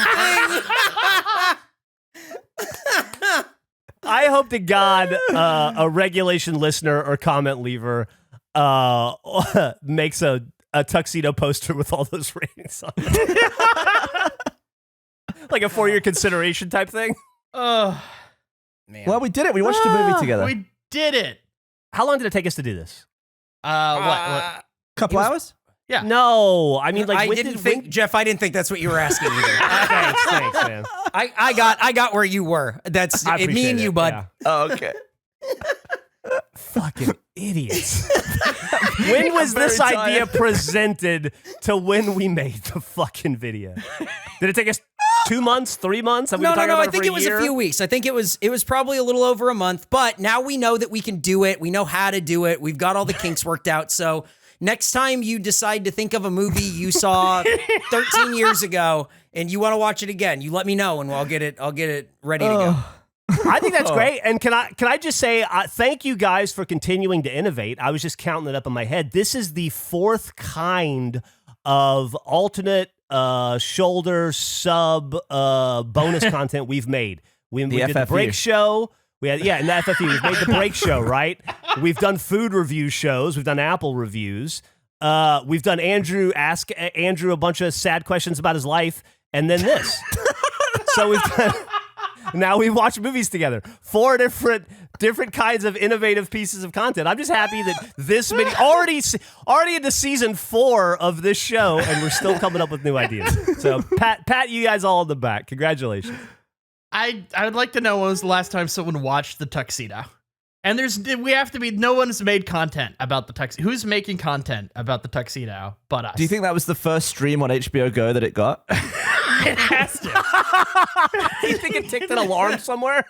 thing. I hope to God a regulation listener or comment leaver makes a tuxedo poster with all those ratings on it. Like a 4-year consideration type thing. Man. Well, we did it. We watched the movie together. We did it. How long did it take us to do this? What? Couple hours? Yeah. No, I mean, like, I when didn't did- think, Jeff. I didn't think that's what you were asking either. Thanks, man. I got where you were. That's I me appreciate and you, it, bud. yeah. Oh, okay. Fucking idiots. When was very this idea tired. presented to when we made the fucking video? Did it take us 2 months, 3 months? Have we been No. talking about I think for it was year? a few weeks. I think it was probably a little over a month. But now we know that we can do it. We know how to do it. We've got all the kinks worked out. So next time you decide to think of a movie you saw 13 years ago and you want to watch it again, you let me know and I'll get it ready to go. I think that's great. And can I just say thank you guys for continuing to innovate. I was just counting it up in my head. This is the 4th kind of alternate shoulder sub bonus content we've made. We did the FFU. break show. We had in the FFU. We've made the break show, right? We've done food review shows. We've done Apple reviews. We've done ask Andrew a bunch of sad questions about his life, and then this. So we've done. Now we watch movies together. 4 different kinds of innovative pieces of content. I'm just happy that this many already into season 4 of this show, and we're still coming up with new ideas. So pat you guys all on the back. Congratulations. I would like to know when was the last time someone watched the Tuxedo. And no one's made content about the Tuxedo. Who's making content about the Tuxedo but us? Do you think that was the first stream on HBO Go that it got? It has to. Do you think it ticked an alarm somewhere?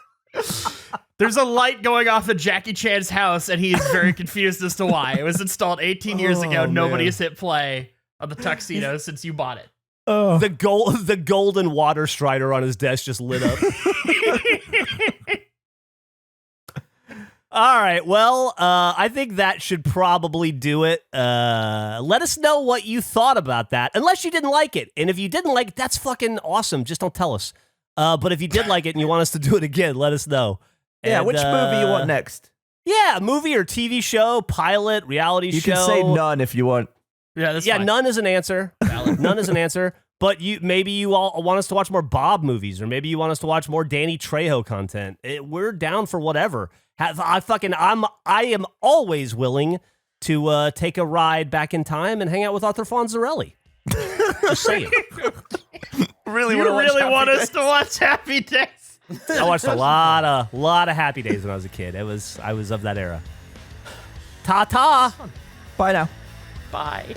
There's a light going off at Jackie Chan's house, and he is very confused as to why. It was installed 18 years ago. Nobody has hit play on the Tuxedo since you bought it. The golden water strider on his desk just lit up. All right, well, I think that should probably do it. Let us know what you thought about that, unless you didn't like it. And if you didn't like it, that's fucking awesome. Just don't tell us. But if you did like it and you want us to do it again, let us know. Yeah, And, which movie you want next? Yeah, movie or TV show, pilot, reality You show. can say none if you want. Yeah, that's Yeah, fine. none is an answer. None is an answer. But maybe you all want us to watch more Bob movies, or maybe you want us to watch more Danny Trejo content. We're down for whatever. I am always willing to take a ride back in time and hang out with Arthur Fonzarelli. Just saying. You really want us to watch Happy Days? I watched a lot of Happy Days when I was a kid. I was of that era. Ta-ta. Bye now. Bye.